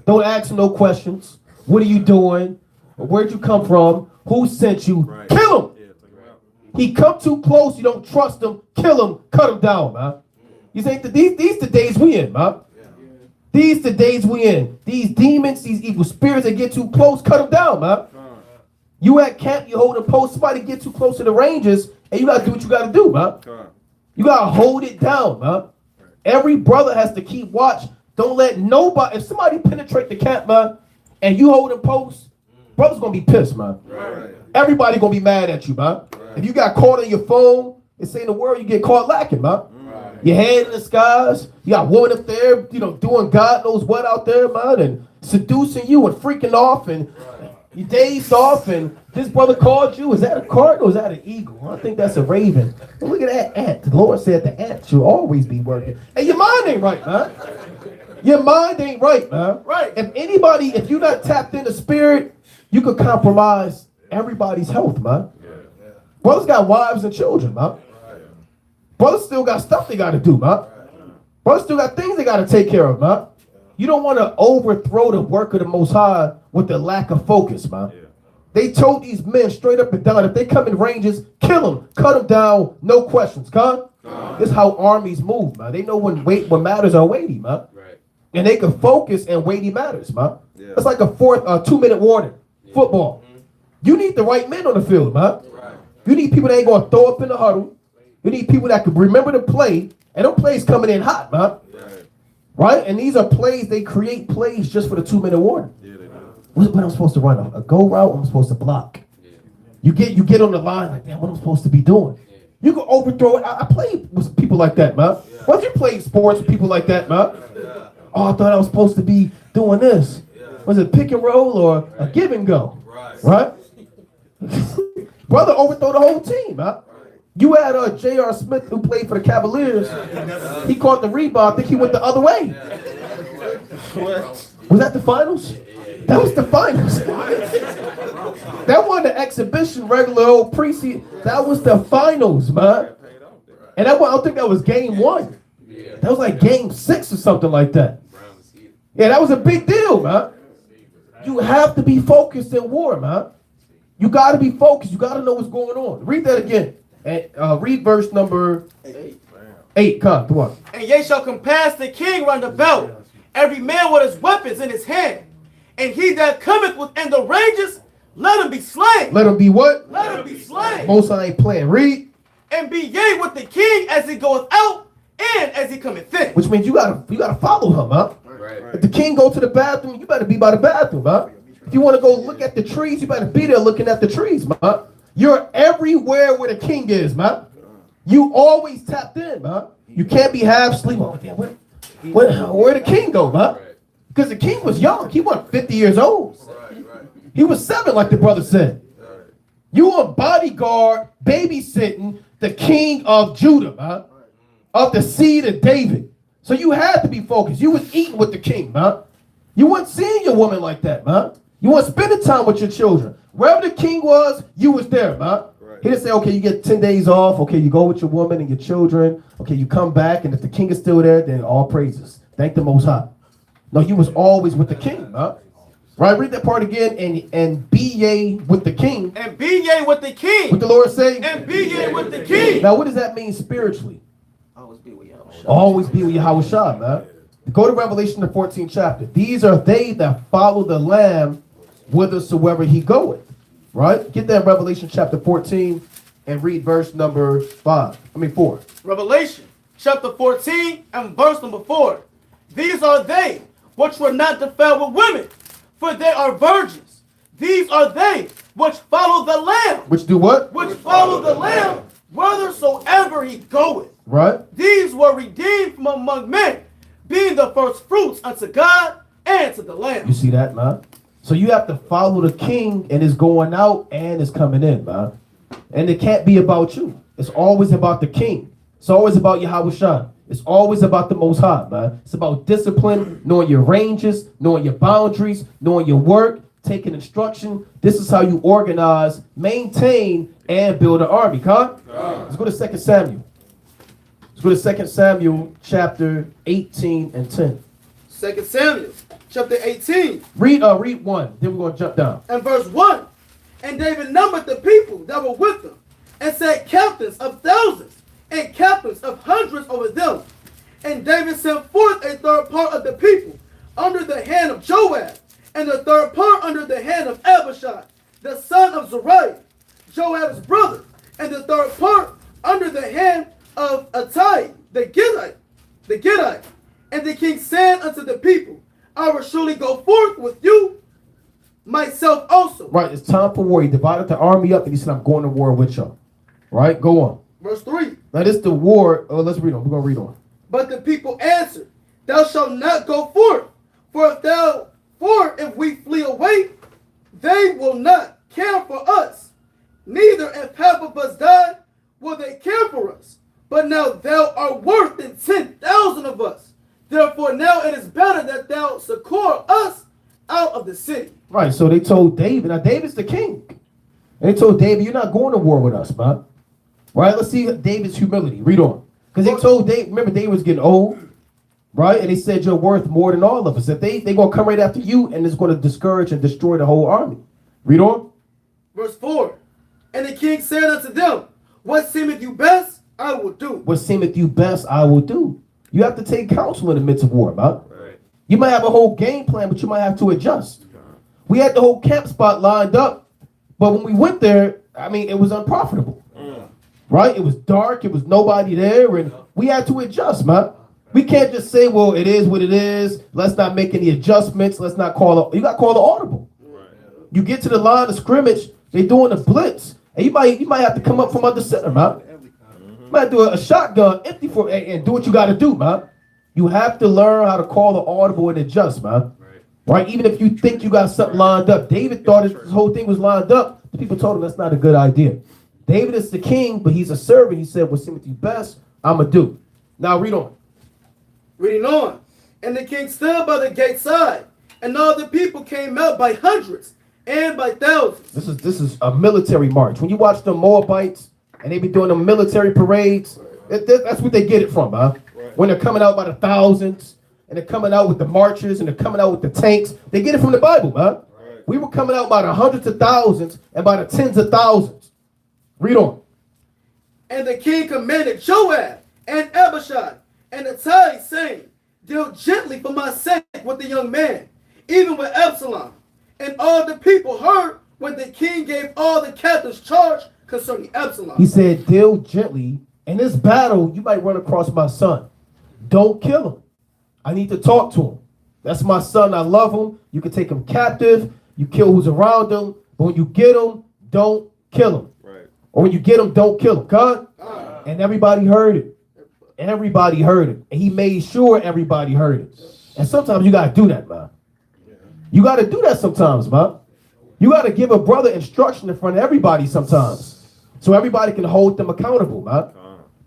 Don't ask him no questions. What are you doing? Where'd you come from? Who sent you? Right. Kill him. He come too close, you don't trust him. Kill him, cut him down, man. You think that these the days we in, man. These the days we in. These demons, these evil spirits that get too close, cut them down, man. You at camp, you hold a post, somebody get too close to the ranges, and you got to do what you got to do, man. You got to hold it down, man. Every brother has to keep watch. Don't let nobody, if somebody penetrate the camp, man, and you hold a post, brother's going to be pissed, man. Everybody going to be mad at you, man. If you got caught on your phone, it's saying the word, you get caught lacking, man. Your head in the skies, you got woman up there, doing God knows what out there, man, and seducing you and freaking off, and you dazed off, and this brother called you. Is that a cardinal or is that an eagle? I think that's a raven. Well, look at that ant. The Lord said the ant should always be working. And your mind ain't right, man. Your mind ain't right, man. Right. If you're not tapped in the spirit, you could compromise everybody's health, man. Brothers got wives and children, man. Brothers still got stuff they got to do, man. Brothers still got things they got to take care of, man. You don't want to overthrow the work of the Most High with the lack of focus, man. They told these men straight up and down, if they come in ranges, kill them, cut them down, no questions, This is how armies move, man. They know when matters are weighty, man. And they can focus and weighty matters, man. It's like a 2-minute warning. Football. You need the right men on the field, man. You need people that ain't going to throw up in the huddle. You need people that can remember the play, and them plays coming in hot, man. Right? And these are plays, they create plays just for the 2-minute warning. What am I supposed to run? A go route? I'm supposed to block. You get on the line like, damn, what am I supposed to be doing? You can overthrow it. I played with people like that, man. Why don't you play sports with people like that, man? Oh, I thought I was supposed to be doing this. Was it pick and roll or a give and go? Right? Brother overthrow the whole team, man. You had J.R. Smith, who played for the Cavaliers. He caught the rebound. I think he went the other way. Was that the finals? That was the finals. That wasn't an exhibition, regular old preseason. That was the finals, man. And that one, I don't think that was game 1. That was like game 6 or something like that. Yeah, that was a big deal, man. You have to be focused in war, man. You got to be focused. You got to know what's going on. Read that again. And read verse number 8. Come on. And ye shall compass the king round about, every man with his weapons in his hand. And he that cometh within the ranges, let him be slain. Let him be what? Let him be slain. Most I ain't playing. Read. And be ye with the king as he goeth out and as he cometh in. Which means you gotta follow him, huh? Right. If the king go to the bathroom, you better be by the bathroom, huh? If you want to go look at the trees, you better be there looking at the trees, man. You're everywhere where the king is, man. You always tapped in, man. You can't be half asleep. Oh, damn, where the king go, man? Because the king was young. He wasn't 50 years old. He was 7, like the brother said. You a bodyguard babysitting the king of Judah, man. Of the seed of David. So you had to be focused. You was eating with the king, man. You weren't seeing your woman like that, man. You weren't spending time with your children. Wherever the king was, you was there, man. He didn't say, okay, you get 10 days off. Okay, you go with your woman and your children. Okay, you come back, and if the king is still there, then all praises. Thank the Most High. No, you was always with the king, man. Right, read that part again, and be ye with the king. And be ye with the king. What the Lord say? And be ye with the king. Now, what does that mean spiritually? Always be with Yahweh. Always be with Yahweh, man. Go to Revelation, the 14th chapter. These are they that follow the Lamb whithersoever he goeth. Right? Get that Revelation chapter 14 and read verse number 4. Revelation chapter 14 and verse number 4. These are they which were not defiled with women, for they are virgins. These are they which follow the Lamb. Which do what? Which follow the Lamb, whithersoever he goeth. Right? These were redeemed from among men, being the first fruits unto God and to the Lamb. You see that, man? So you have to follow the king, and it's going out and it's coming in, man. And it can't be about you. It's always about the king. It's always about Yahweh. It's always about the Most High, man. It's about discipline, knowing your ranges, knowing your boundaries, knowing your work, taking instruction. This is how you organize, maintain, and build an army, huh? Let's go to 2 Samuel. Let's go to 2 Samuel chapter 18 and 10. 2 Samuel chapter 18. Read 1, then we're going to jump down. And verse 1. And David numbered the people that were with him, and set captains of thousands, and captains of hundreds over them. And David sent forth a third part of the people under the hand of Joab, and the third part under the hand of Abishai, the son of Zeruiah, Joab's brother, and the third part under the hand of Attai, the Gittite. And the king said unto the people, I will surely go forth with you, myself also. Right, it's time for war. He divided the army up, and he said, I'm going to war with y'all. Right, go on. Verse 3. Now this the war. Oh, let's read on. We're going to read on. But the people answered, Thou shalt not go forth, for if we flee away, they will not care for us. Neither if half of us die, will they care for us. But now thou art worth than 10,000 of us. Therefore now it is better that thou succor us out of the city. Right, so they told David. Now David's the king. And they told David, you're not going to war with us, man. Right, let's see David's humility. Read on. Because they told David, remember David was getting old. Right, and they said you're worth more than all of us. That they're going to come right after you, and it's going to discourage and destroy the whole army. Read on. Verse 4. And the king said unto them, What seemeth you best, I will do. What seemeth you best, I will do. You have to take counsel in the midst of war, man. Right. You might have a whole game plan, but you might have to adjust. We had the whole camp spot lined up, but when we went there, I mean, it was unprofitable. Right? It was dark. It was nobody there, and we had to adjust, man. We can't just say, well, it is what it is. Let's not make any adjustments. Let's not call it. You got to call the audible. Right. You get to the line of scrimmage, they're doing a blitz, and you might have to come up from under center, man. You might do a shotgun empty for and do what you got to do, man. You have to learn how to call the audible and adjust, man. Right? Even if you think you got something lined up. David thought this whole thing was lined up. The people told him that's not a good idea. David is the king, but he's a servant. He said, what seemeth you best, I'm going to do. Now read on. Reading on. And the king stood by the gate side, and all the people came out by hundreds, and by thousands. This is a military march. When you watch the Moabites and they be doing the military parades, that's what they get it from, huh? Right. When they're coming out by the thousands and they're coming out with the marchers and they're coming out with the tanks, they get it from the Bible, huh? Right. We were coming out by the hundreds of thousands and by the tens of thousands. Read on. And the king commanded Joab and Abishai and Ittai, saying, deal gently for my sake with the young man, even with Absalom. And all the people heard when the king gave all the captains charge concerning Absalom. He said, deal gently. In this battle, you might run across my son. Don't kill him. I need to talk to him. That's my son. I love him. You can take him captive. You kill who's around him. But when you get him, don't kill him. Right. Or when you get him, don't kill him. God? And everybody heard it. Everybody heard it. And he made sure everybody heard it. And sometimes you got to do that, man. You got to do that sometimes, man. You got to give a brother instruction in front of everybody sometimes. So everybody can hold them accountable, man.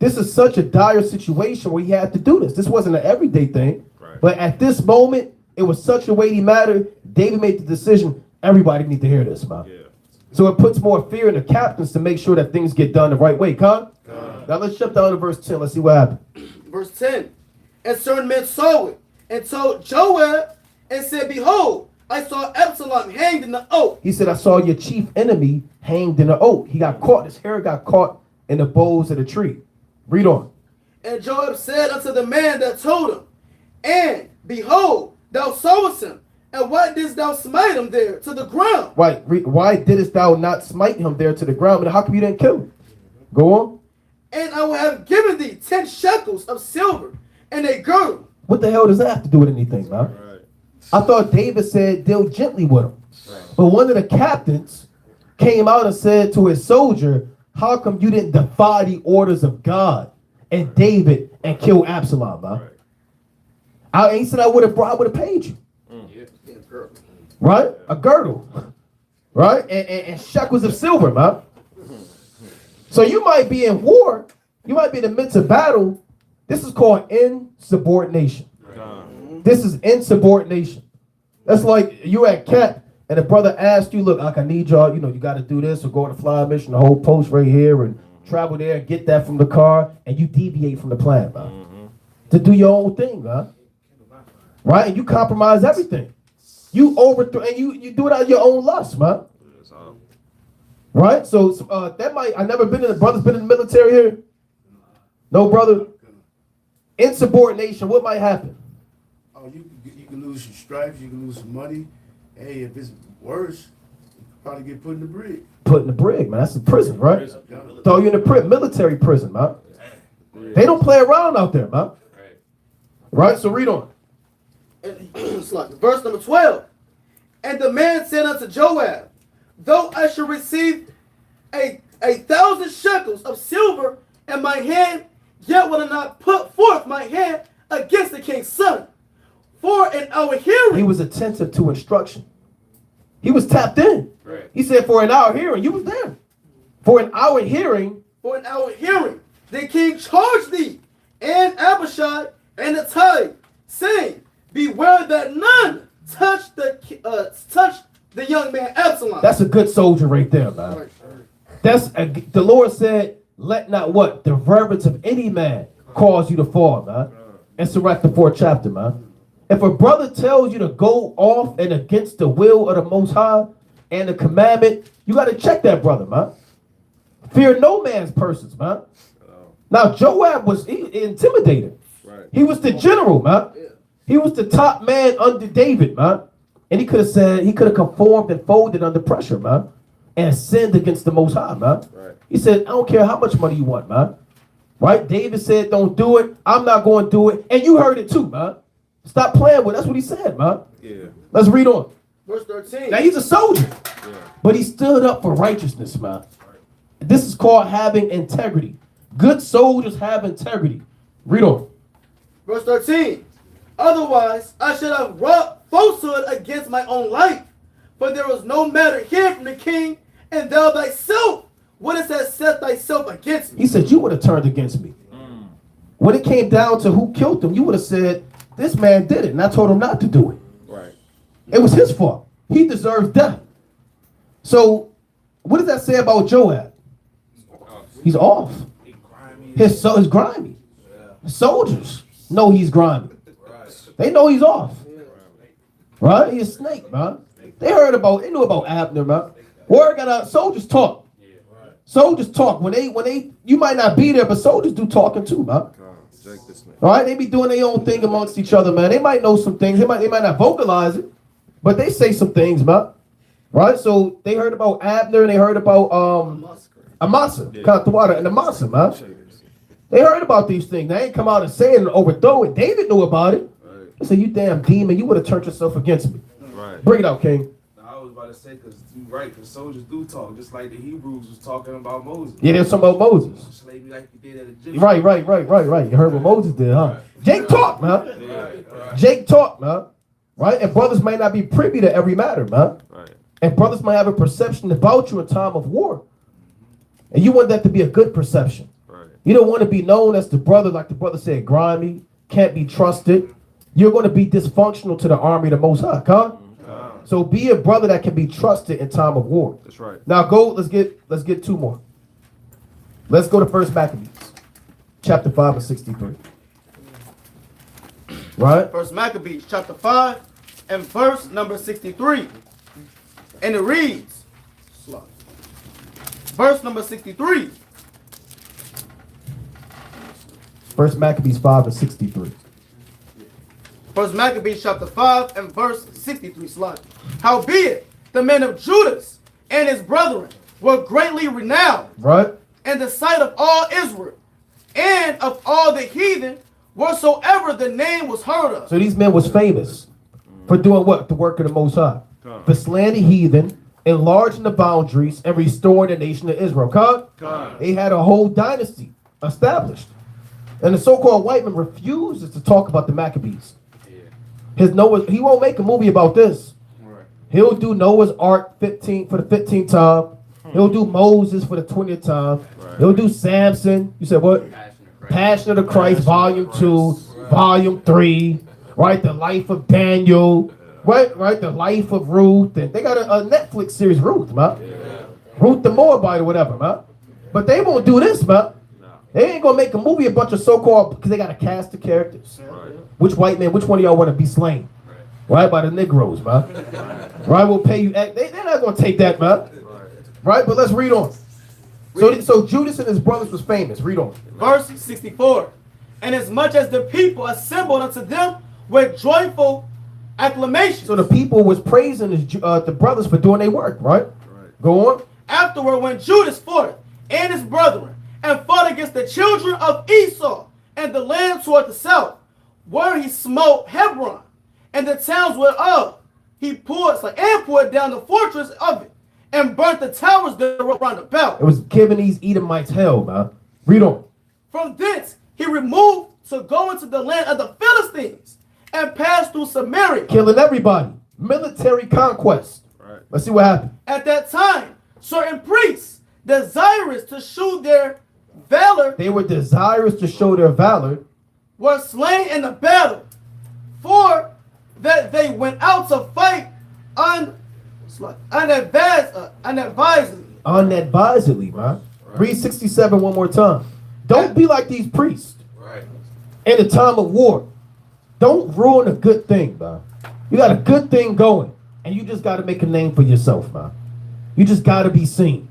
This is such a dire situation where he had to do this. This wasn't an everyday thing. Right. But at this moment, it was such a weighty matter. David made the decision. Everybody need to hear this, man. Yeah. So it puts more fear in the captains to make sure that things get done the right way, Con? Now let's jump down to verse 10. Let's see what happened. Verse 10. And certain men saw it and told Joab and said, behold, I saw Absalom hanged in the oak. He said, I saw your chief enemy hanged in the oak. He got caught. His hair got caught in the boughs of the tree. Read on. And Joab said unto the man that told him, and behold, thou sawest him, and why didst thou smite him there to the ground? Right. Why didst thou not smite him there to the ground? And how come you didn't kill him? Go on. And I will have given thee 10 shekels of silver and a girdle. What the hell does that have to do with anything, man? Right. I thought David said deal gently with him. But one of the captains came out and said to his soldier, how come you didn't defy the orders of God and David and kill Absalom, man? Right. He said I would have paid you. Right? A girdle. Right? And shekels of silver, man. So you might be in war. You might be in the midst of battle. This is called insubordination. This is insubordination. That's like you at camp and a brother asked you, look, I need y'all, you got to do this or go on a fly mission, the whole post right here and travel there, get that from the car, and you deviate from the plan, man. To do your own thing, man. Right? And you compromise everything. You overthrow, and you do it out of your own lust, man. Right? So I never been in the brother's been in the military here. No, brother. Insubordination, what might happen? Oh, you can lose your stripes, you can lose some money. Hey, if it's worse, you could probably get put in the brig. Put in the brig, man. That's the prison, right? Throw you in the military prison, man. They don't play around out there, man. Right? So read on. Verse number 12. And the man said unto Joab, though I should receive a 1,000 shekels of silver in my hand, yet will I not put forth my hand against the king's son. For in our hearing. He was attentive to instruction. He was tapped in. Right. He said, for an hour hearing, you was there. For an hour hearing. For an hour hearing, the king charged thee and Abishai and Ittai, saying, beware that none touch the young man Absalom. That's a good soldier right there, man. The Lord said, let not what? The reverence of any man cause you to fall, man. And Sirach the 4th chapter, man. If a brother tells you to go off and against the will of the Most High and the commandment, you got to check that brother, man. Fear no man's persons, man. Now, Joab was intimidated. Right. He was the general, man. He was the top man under David, man. And he could have conformed and folded under pressure, man. And sinned against the Most High, man. Right. He said, I don't care how much money you want, man. Right? David said, don't do it. I'm not going to do it. And you heard it too, man. Stop playing with it. That's what he said, man. Yeah. Let's read on. Verse 13. Now, he's a soldier. Yeah. But he stood up for righteousness, man. This is called having integrity. Good soldiers have integrity. Read on. Verse 13. Otherwise, I should have wrought falsehood against my own life. For there was no matter here from the king, and thou thyself wouldst have set thyself against me. He said, you would have turned against me. When it came down to who killed him, you would have said, this man did it, and I told him not to do it. Right. It was his fault. He deserves death. So, what does that say about Joab? He's off. His grimy. Soldiers know he's grimy. They know he's off. Right? He's a snake, man. They knew about Abner, man. Word got out. Soldiers talk. Soldiers talk. When they, you might not be there, but soldiers do talking too, man. All right, they be doing their own thing amongst each other, man. They might know some things. They might not vocalize it, but they say some things, man. Right? So they heard about Abner and they heard about Amasa, Katawada and Amasa, man. They heard about these things. They ain't come out and say it and overthrow it. David knew about it. He said, "You damn demon, you would have turned yourself against me." Right. Bring it out, King. I was about to say, because you're right, because soldiers do talk, just like the Hebrews was talking about Moses. Yeah, there's something about Moses. Slavery like you did at Egypt. Right. You heard what Moses did, huh? Jake talk, man. Jake talk, man. Right? And brothers might not be privy to every matter, man. Right. And brothers might have a perception about you in time of war. And you want that to be a good perception. Right. You don't want to be known as the brother, like the brother said, grimy, can't be trusted. You're going to be dysfunctional to the army of the Most High, huh? So be a brother that can be trusted in time of war. That's right. Now let's get two more. Let's go to 1 Maccabees, chapter 5 and 63. Right? 1 Maccabees, chapter 5 and verse number 63. And it reads, verse number 63. 1 Maccabees 5 and 63. 1 Maccabees chapter 5 and verse 63. Howbeit, the men of Judas and his brethren were greatly renowned, right, in the sight of all Israel and of all the heathen, whatsoever the name was heard of. So these men was famous for doing what? The work of the Most High. For slaying the heathen, enlarging the boundaries, and restoring the nation of Israel. They had a whole dynasty established. And the so-called white man refuses to talk about the Maccabees. He won't make a movie about this. He'll do Noah's Ark for the 15th time. He'll do Moses for the 20th time. He'll do Samson. You said what? Passion of the Christ, Volume 2, Volume 3. Right? The Life of Daniel. Right? The Life of Ruth. And they got a Netflix series, Ruth, man. Ruth the Moabite or whatever, man. But they won't do this, man. They ain't gonna make a movie, a bunch of so-called, because they gotta cast the characters. Which white man, which one of y'all want to be slain? Right? By the Negroes, man. Right? We'll pay you. They're not going to take that, man. Right? But let's read on. So Judas and his brothers was famous. Read on. Verse 64. And as much as the people assembled unto them with joyful acclamation. So the people was praising the brothers for doing their work, right? Go on. Afterward, when Judas fought and his brethren and fought against the children of Esau and the land toward the south, where he smote Hebron and the towns whereof he poured down the fortress of it and burnt the towers thereof round about. It was giving these Edomites hell, man. Read on. From thence he removed to go into the land of the Philistines and passed through Samaria, killing everybody. Military conquest. Right. Let's see what happened. At that time, certain priests, desirous to show their valor, they were desirous to show their valor, were slain in the battle, for that they went out to fight unadvisedly, man. Right. Read 67 one more time. Don't be like these priests. Right. In the time of war. Don't ruin a good thing, man. You got a good thing going, and you just got to make a name for yourself, man. You just got to be seen.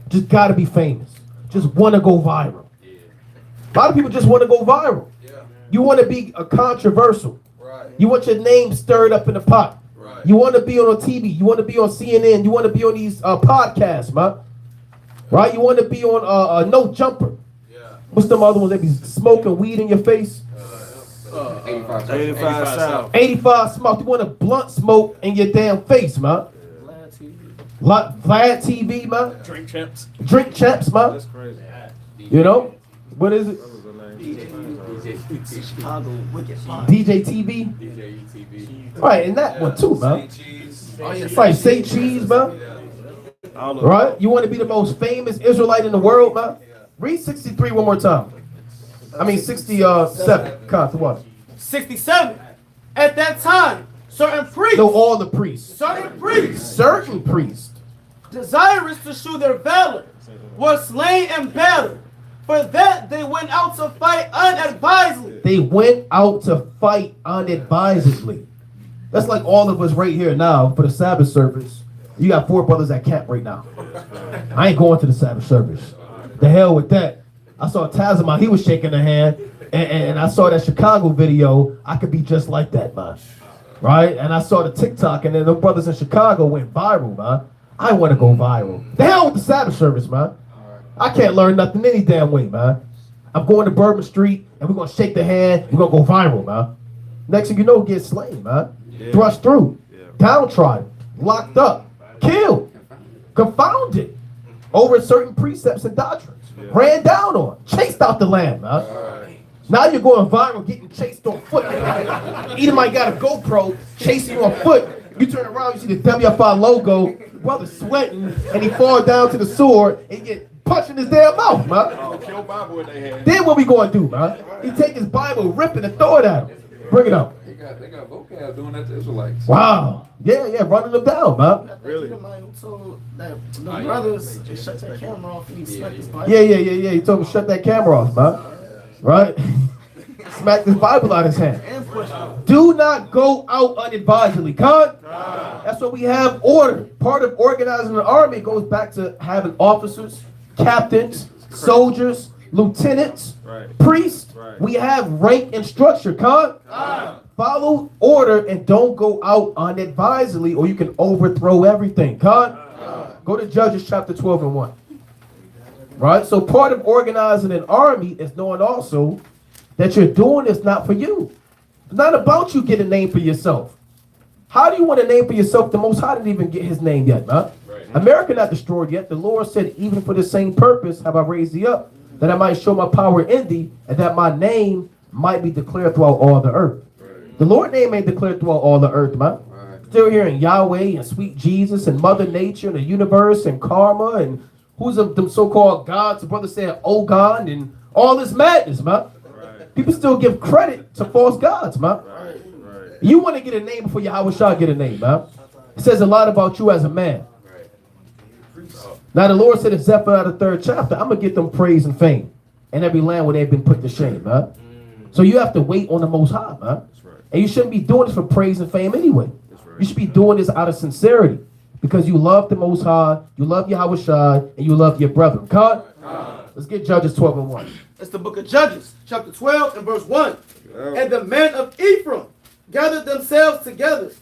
Just got to be famous. Just want to go viral. Yeah. A lot of people just want to go viral. Yeah. You want to be a controversial. Right. You want your name stirred up in the pot. Right. You want to be on TV. You want to be on CNN. You want to be on these podcasts, man. Right? You want to be on No Jumper. Yeah. What's them other ones? They be smoking weed in your face. 85 South. 85 smoke. You want a blunt smoke in your damn face, man. Vlad TV, man. Drink champs. Drink champs, man. That's crazy. You know? What is it? DJ TV. Right, and that one too, man. Right, say cheese, man. Right? You want to be the most famous Israelite in the world, man? Read 63 one more time. 67. Count to what? 67. At that time, certain priests. No, all the priests. Certain priests. Certain priests. desirous to shew their valor, were slain in battle. For that they went out to fight unadvisedly. They went out to fight unadvisedly. That's like all of us right here now for the Sabbath service. You got 4 brothers at camp right now. I ain't going to the Sabbath service. The hell with that. I saw Tazima, he was shaking the hand, and I saw that Chicago video. I could be just like that, man. Right? And I saw the TikTok, and then the brothers in Chicago went viral, man. I want to go viral. The hell with the Sabbath service, man. I can't learn nothing any damn way, man. I'm going to Bourbon Street, and we're going to shake the hand. We're going to go viral, man. Next thing you know, get slain, man. Yeah. Thrust through. Yeah. Downtrodden. Locked up. Killed. Confounded. Over certain precepts and doctrines. Yeah. Ran down on. Chased out the land, man. Right. Now you're going viral, getting chased on foot. Edomite got a GoPro chasing you on foot. You turn around, you see the WFI logo. Brother sweating, and he fall down to the sword and get punched in his damn mouth, man. Kill Bible in their hand. Then what we gonna do, man? He take his Bible, rip it, and throw it at him. Bring it up. They got vocab doing that to Israelites. Wow. Yeah, running them down, man. Really? Who told that the brothers to shut that camera off and he smacked his Bible? Yeah. He told him to shut that camera off, man. Right? Smacked his Bible out of his hand. Do not go out unadvisedly. That's what we have order. Part of organizing the army goes back to having officers, captains, soldiers, lieutenants, priests. We have rank and structure. Follow order and don't go out unadvisedly, or you can overthrow everything. Go to Judges chapter 12 and 1. Right? So part of organizing an army is knowing also that you're doing this not for you. It's not about you getting a name for yourself. How do you want a name for yourself? The Most High didn't even get his name yet, man. Right. America not destroyed yet. The Lord said, even for the same purpose have I raised thee up, that I might show my power in thee, and that my name might be declared throughout all the earth. Right. The Lord's name ain't declared throughout all the earth, man. Right. Still hearing Yahweh and sweet Jesus and Mother Nature and the universe and karma and who's them so-called gods. The brother said, oh God, and all this madness, man. People still give credit to false gods, man. Right. You want to get a name before Yahweh Shah get a name, man. It says a lot about you as a man. Right. Now the Lord said in Zephaniah the 3rd chapter, I'm going to get them praise and fame in every land where they've been put to shame, man. So you have to wait on the Most High, man. Right. And you shouldn't be doing this for praise and fame anyway. Right. You should be doing this out of sincerity because you love the Most High, you love Yahweh Shah, and you love your brethren. Let's get Judges 12 and 1. It's the book of Judges, chapter 12 and verse 1. Yeah. And the men of Ephraim gathered themselves together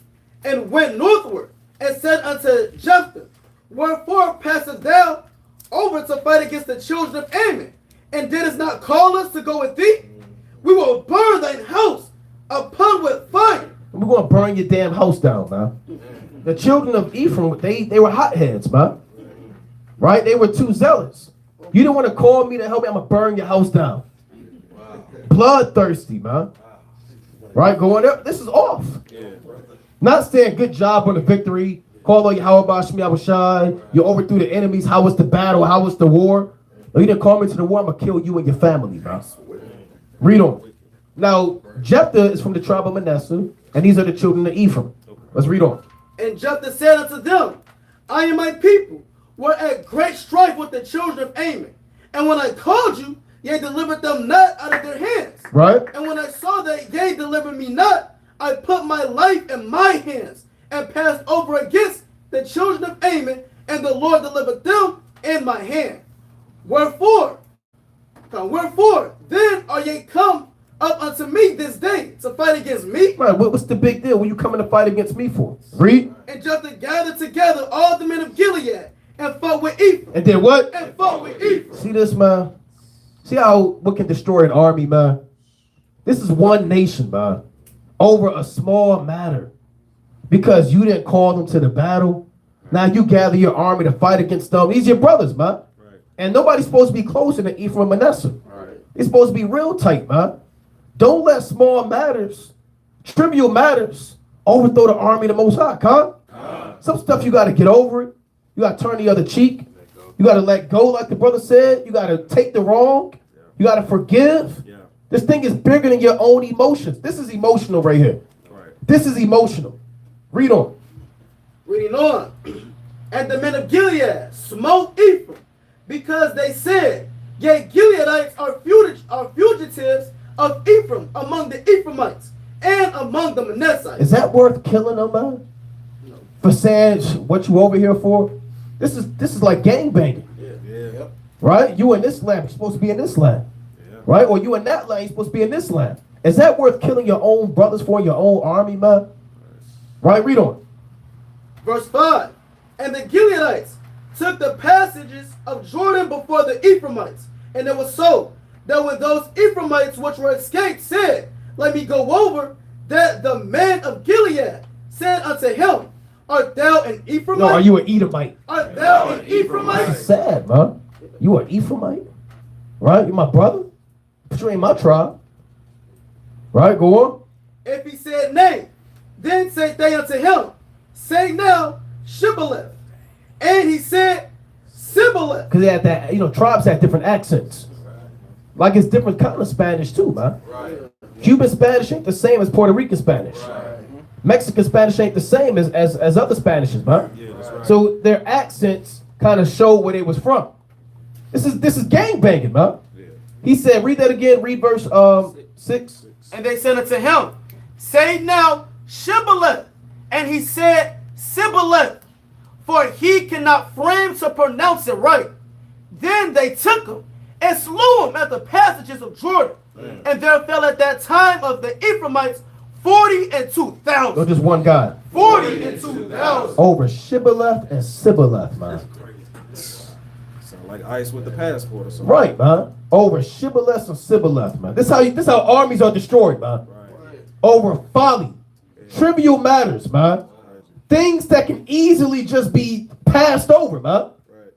and went northward and said unto Jephthah, wherefore passest thou over to fight against the children of Ammon? And didst not call us to go with thee? We will burn thine house upon with fire. We're going to burn your damn house down, man. The children of Ephraim, they were hotheads, man. Right? They were too zealous. You didn't want to call me to help me. I'm going to burn your house down. Wow. Bloodthirsty, man. Right? Going up. This is off. Yeah. Not saying good job on the victory. Call on Yahweh Bashmi Abashai. You overthrew the enemies. How was the battle? How was the war? No, you didn't call me to the war. I'm going to kill you and your family, man. Read on. Now, Jephthah is from the tribe of Manasseh, and these are the children of Ephraim. Let's read on. And Jephthah said unto them, I and my people were at great strife with the children of Ammon. And when I called you, ye delivered them not out of their hands. Right. And when I saw that ye delivered me not, I put my life in my hands and passed over against the children of Ammon, and the Lord delivered them in my hand. Wherefore then are ye come up unto me this day to fight against me? Right, what's the big deal? What are you coming to fight against me for? Read. And Jephthah gathered together all the men of Gilead and fought with Ephraim. And did what? And fought with Ephraim. See this, man? See how what can destroy an army, man? This is one nation, man, over a small matter. Because you didn't call them to the battle. Now you gather your army to fight against them. These are your brothers, man. Right. And nobody's supposed to be closer than Ephraim and Manasseh. Right. It's supposed to be real tight, man. Don't let small matters, trivial matters, overthrow the army of the Most High, Some stuff you got to get over it. You got to turn the other cheek. You got to let go, like the brother said. You got to take the wrong. You got to forgive. Yeah. This thing is bigger than your own emotions. This is emotional right here. Right. This is emotional. Read on. Reading on. And the men of Gilead smote Ephraim, because they said, yea, Gileadites are fugitives of Ephraim among the Ephraimites and among the Manassites. Is that worth killing them, man? No. For saying what you over here for? This is like gangbanging. Yeah. Right? You in this land, you're supposed to be in this land. Yeah. Right? Or you in that land, you're supposed to be in this land. Is that worth killing your own brothers for, your own army, man? Right? Read on. Verse 5. And the Gileadites took the passages of Jordan before the Ephraimites. And it was so that when those Ephraimites which were escaped said, let me go over, that the man of Gilead said unto him, art thou an Ephraimite? No, are you an Edomite? Art thou an Ephraimite? That's sad, man. You an Ephraimite? Right? You're my brother? But you ain't my tribe. Right? Go on. If he said nay, then said they unto him, say now, Shibboleth. And he said, Sibboleth. Because they had that, tribes have different accents. Like it's different kind of Spanish too, man. Right. Cuban Spanish ain't the same as Puerto Rican Spanish. Right. Mexican Spanish ain't the same as other Spanishes, man. Yeah, that's right. So their accents kind of show where they was from. This is gangbanging, man. Yeah. He said, read that again, read verse 6. And they said unto him, say now, Shibboleth. And he said, Sibboleth, for he cannot frame to pronounce it right. Then they took him and slew him at the passages of Jordan. And there fell at that time of the Ephraimites 42,000. No, just one guy. 42,000. Over Shibboleth and Sibboleth, man. Sound like ICE with the passport or something. Right, man. Over Shibboleth and Sibboleth, man. This how armies are destroyed, man. Right. Over folly, trivial matters, man. Things that can easily just be passed over, man. Right.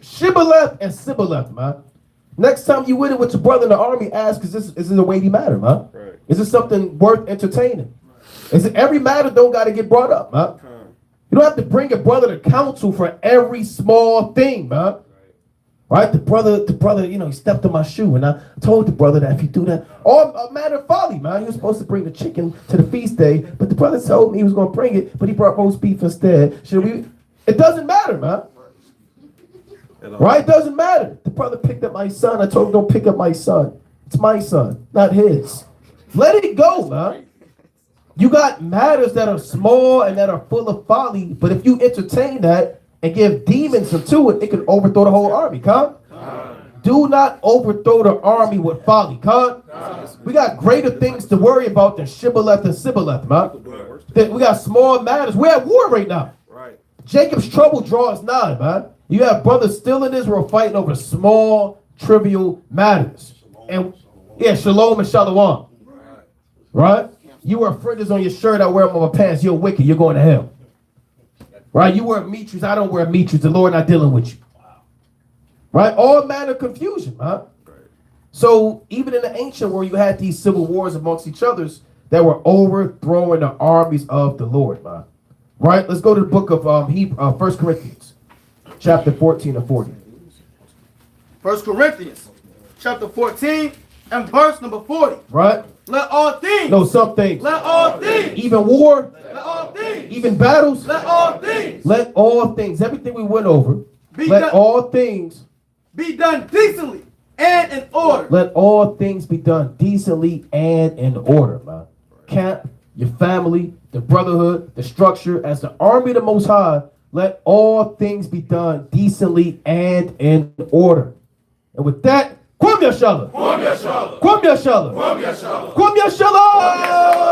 Shibboleth and Sibboleth, man. Next time you with it with your brother in the army, ask, is this a weighty matter, man? Right. Is this something worth entertaining? Is it every matter don't got to get brought up, man? You don't have to bring your brother to counsel for every small thing, man. Right? The brother, he stepped on my shoe, and I told the brother that if you do that, a matter of folly, man. He was supposed to bring the chicken to the feast day, but the brother told me he was going to bring it, but he brought roast beef instead. It doesn't matter, man. Right? It doesn't matter. The brother picked up my son. I told him, don't pick up my son. It's my son, not his. Let it go, man. You got matters that are small and that are full of folly, but if you entertain that and give demons into it, it can overthrow the whole army, come? Do not overthrow the army with folly, come? We got greater things to worry about than Shibboleth and Sibboleth, man. We got small matters. We're at war right now. Right. Jacob's trouble draws nigh, man. You have brothers still in Israel fighting over small, trivial matters. Shalom and shalom. Right? You wear fringes on your shirt, I wear them on my pants. You're wicked. You're going to hell. Right? You wear mitres. I don't wear mitres. The Lord not dealing with you. Right? All manner of confusion, man. So even in the ancient world, you had these civil wars amongst each others that were overthrowing the armies of the Lord, man. Right? Let's go to the book of 1 Corinthians. Chapter 14 and 40. 1 Corinthians, chapter 14 and verse number 40. Right? Let all things. No, some things. Let all things. Even war. Let all things. Even battles. Let all things. Let all things. Everything we went over. Let all things be done decently and in order. Let all things be done decently and in order, man. Camp, your family, the brotherhood, the structure, as the army of the Most High. Let all things be done decently and in order. And with that, Kwam Yashala. Kwam Yashala. Kwam Yashala. Kwam Yashala. Kwam Yashala.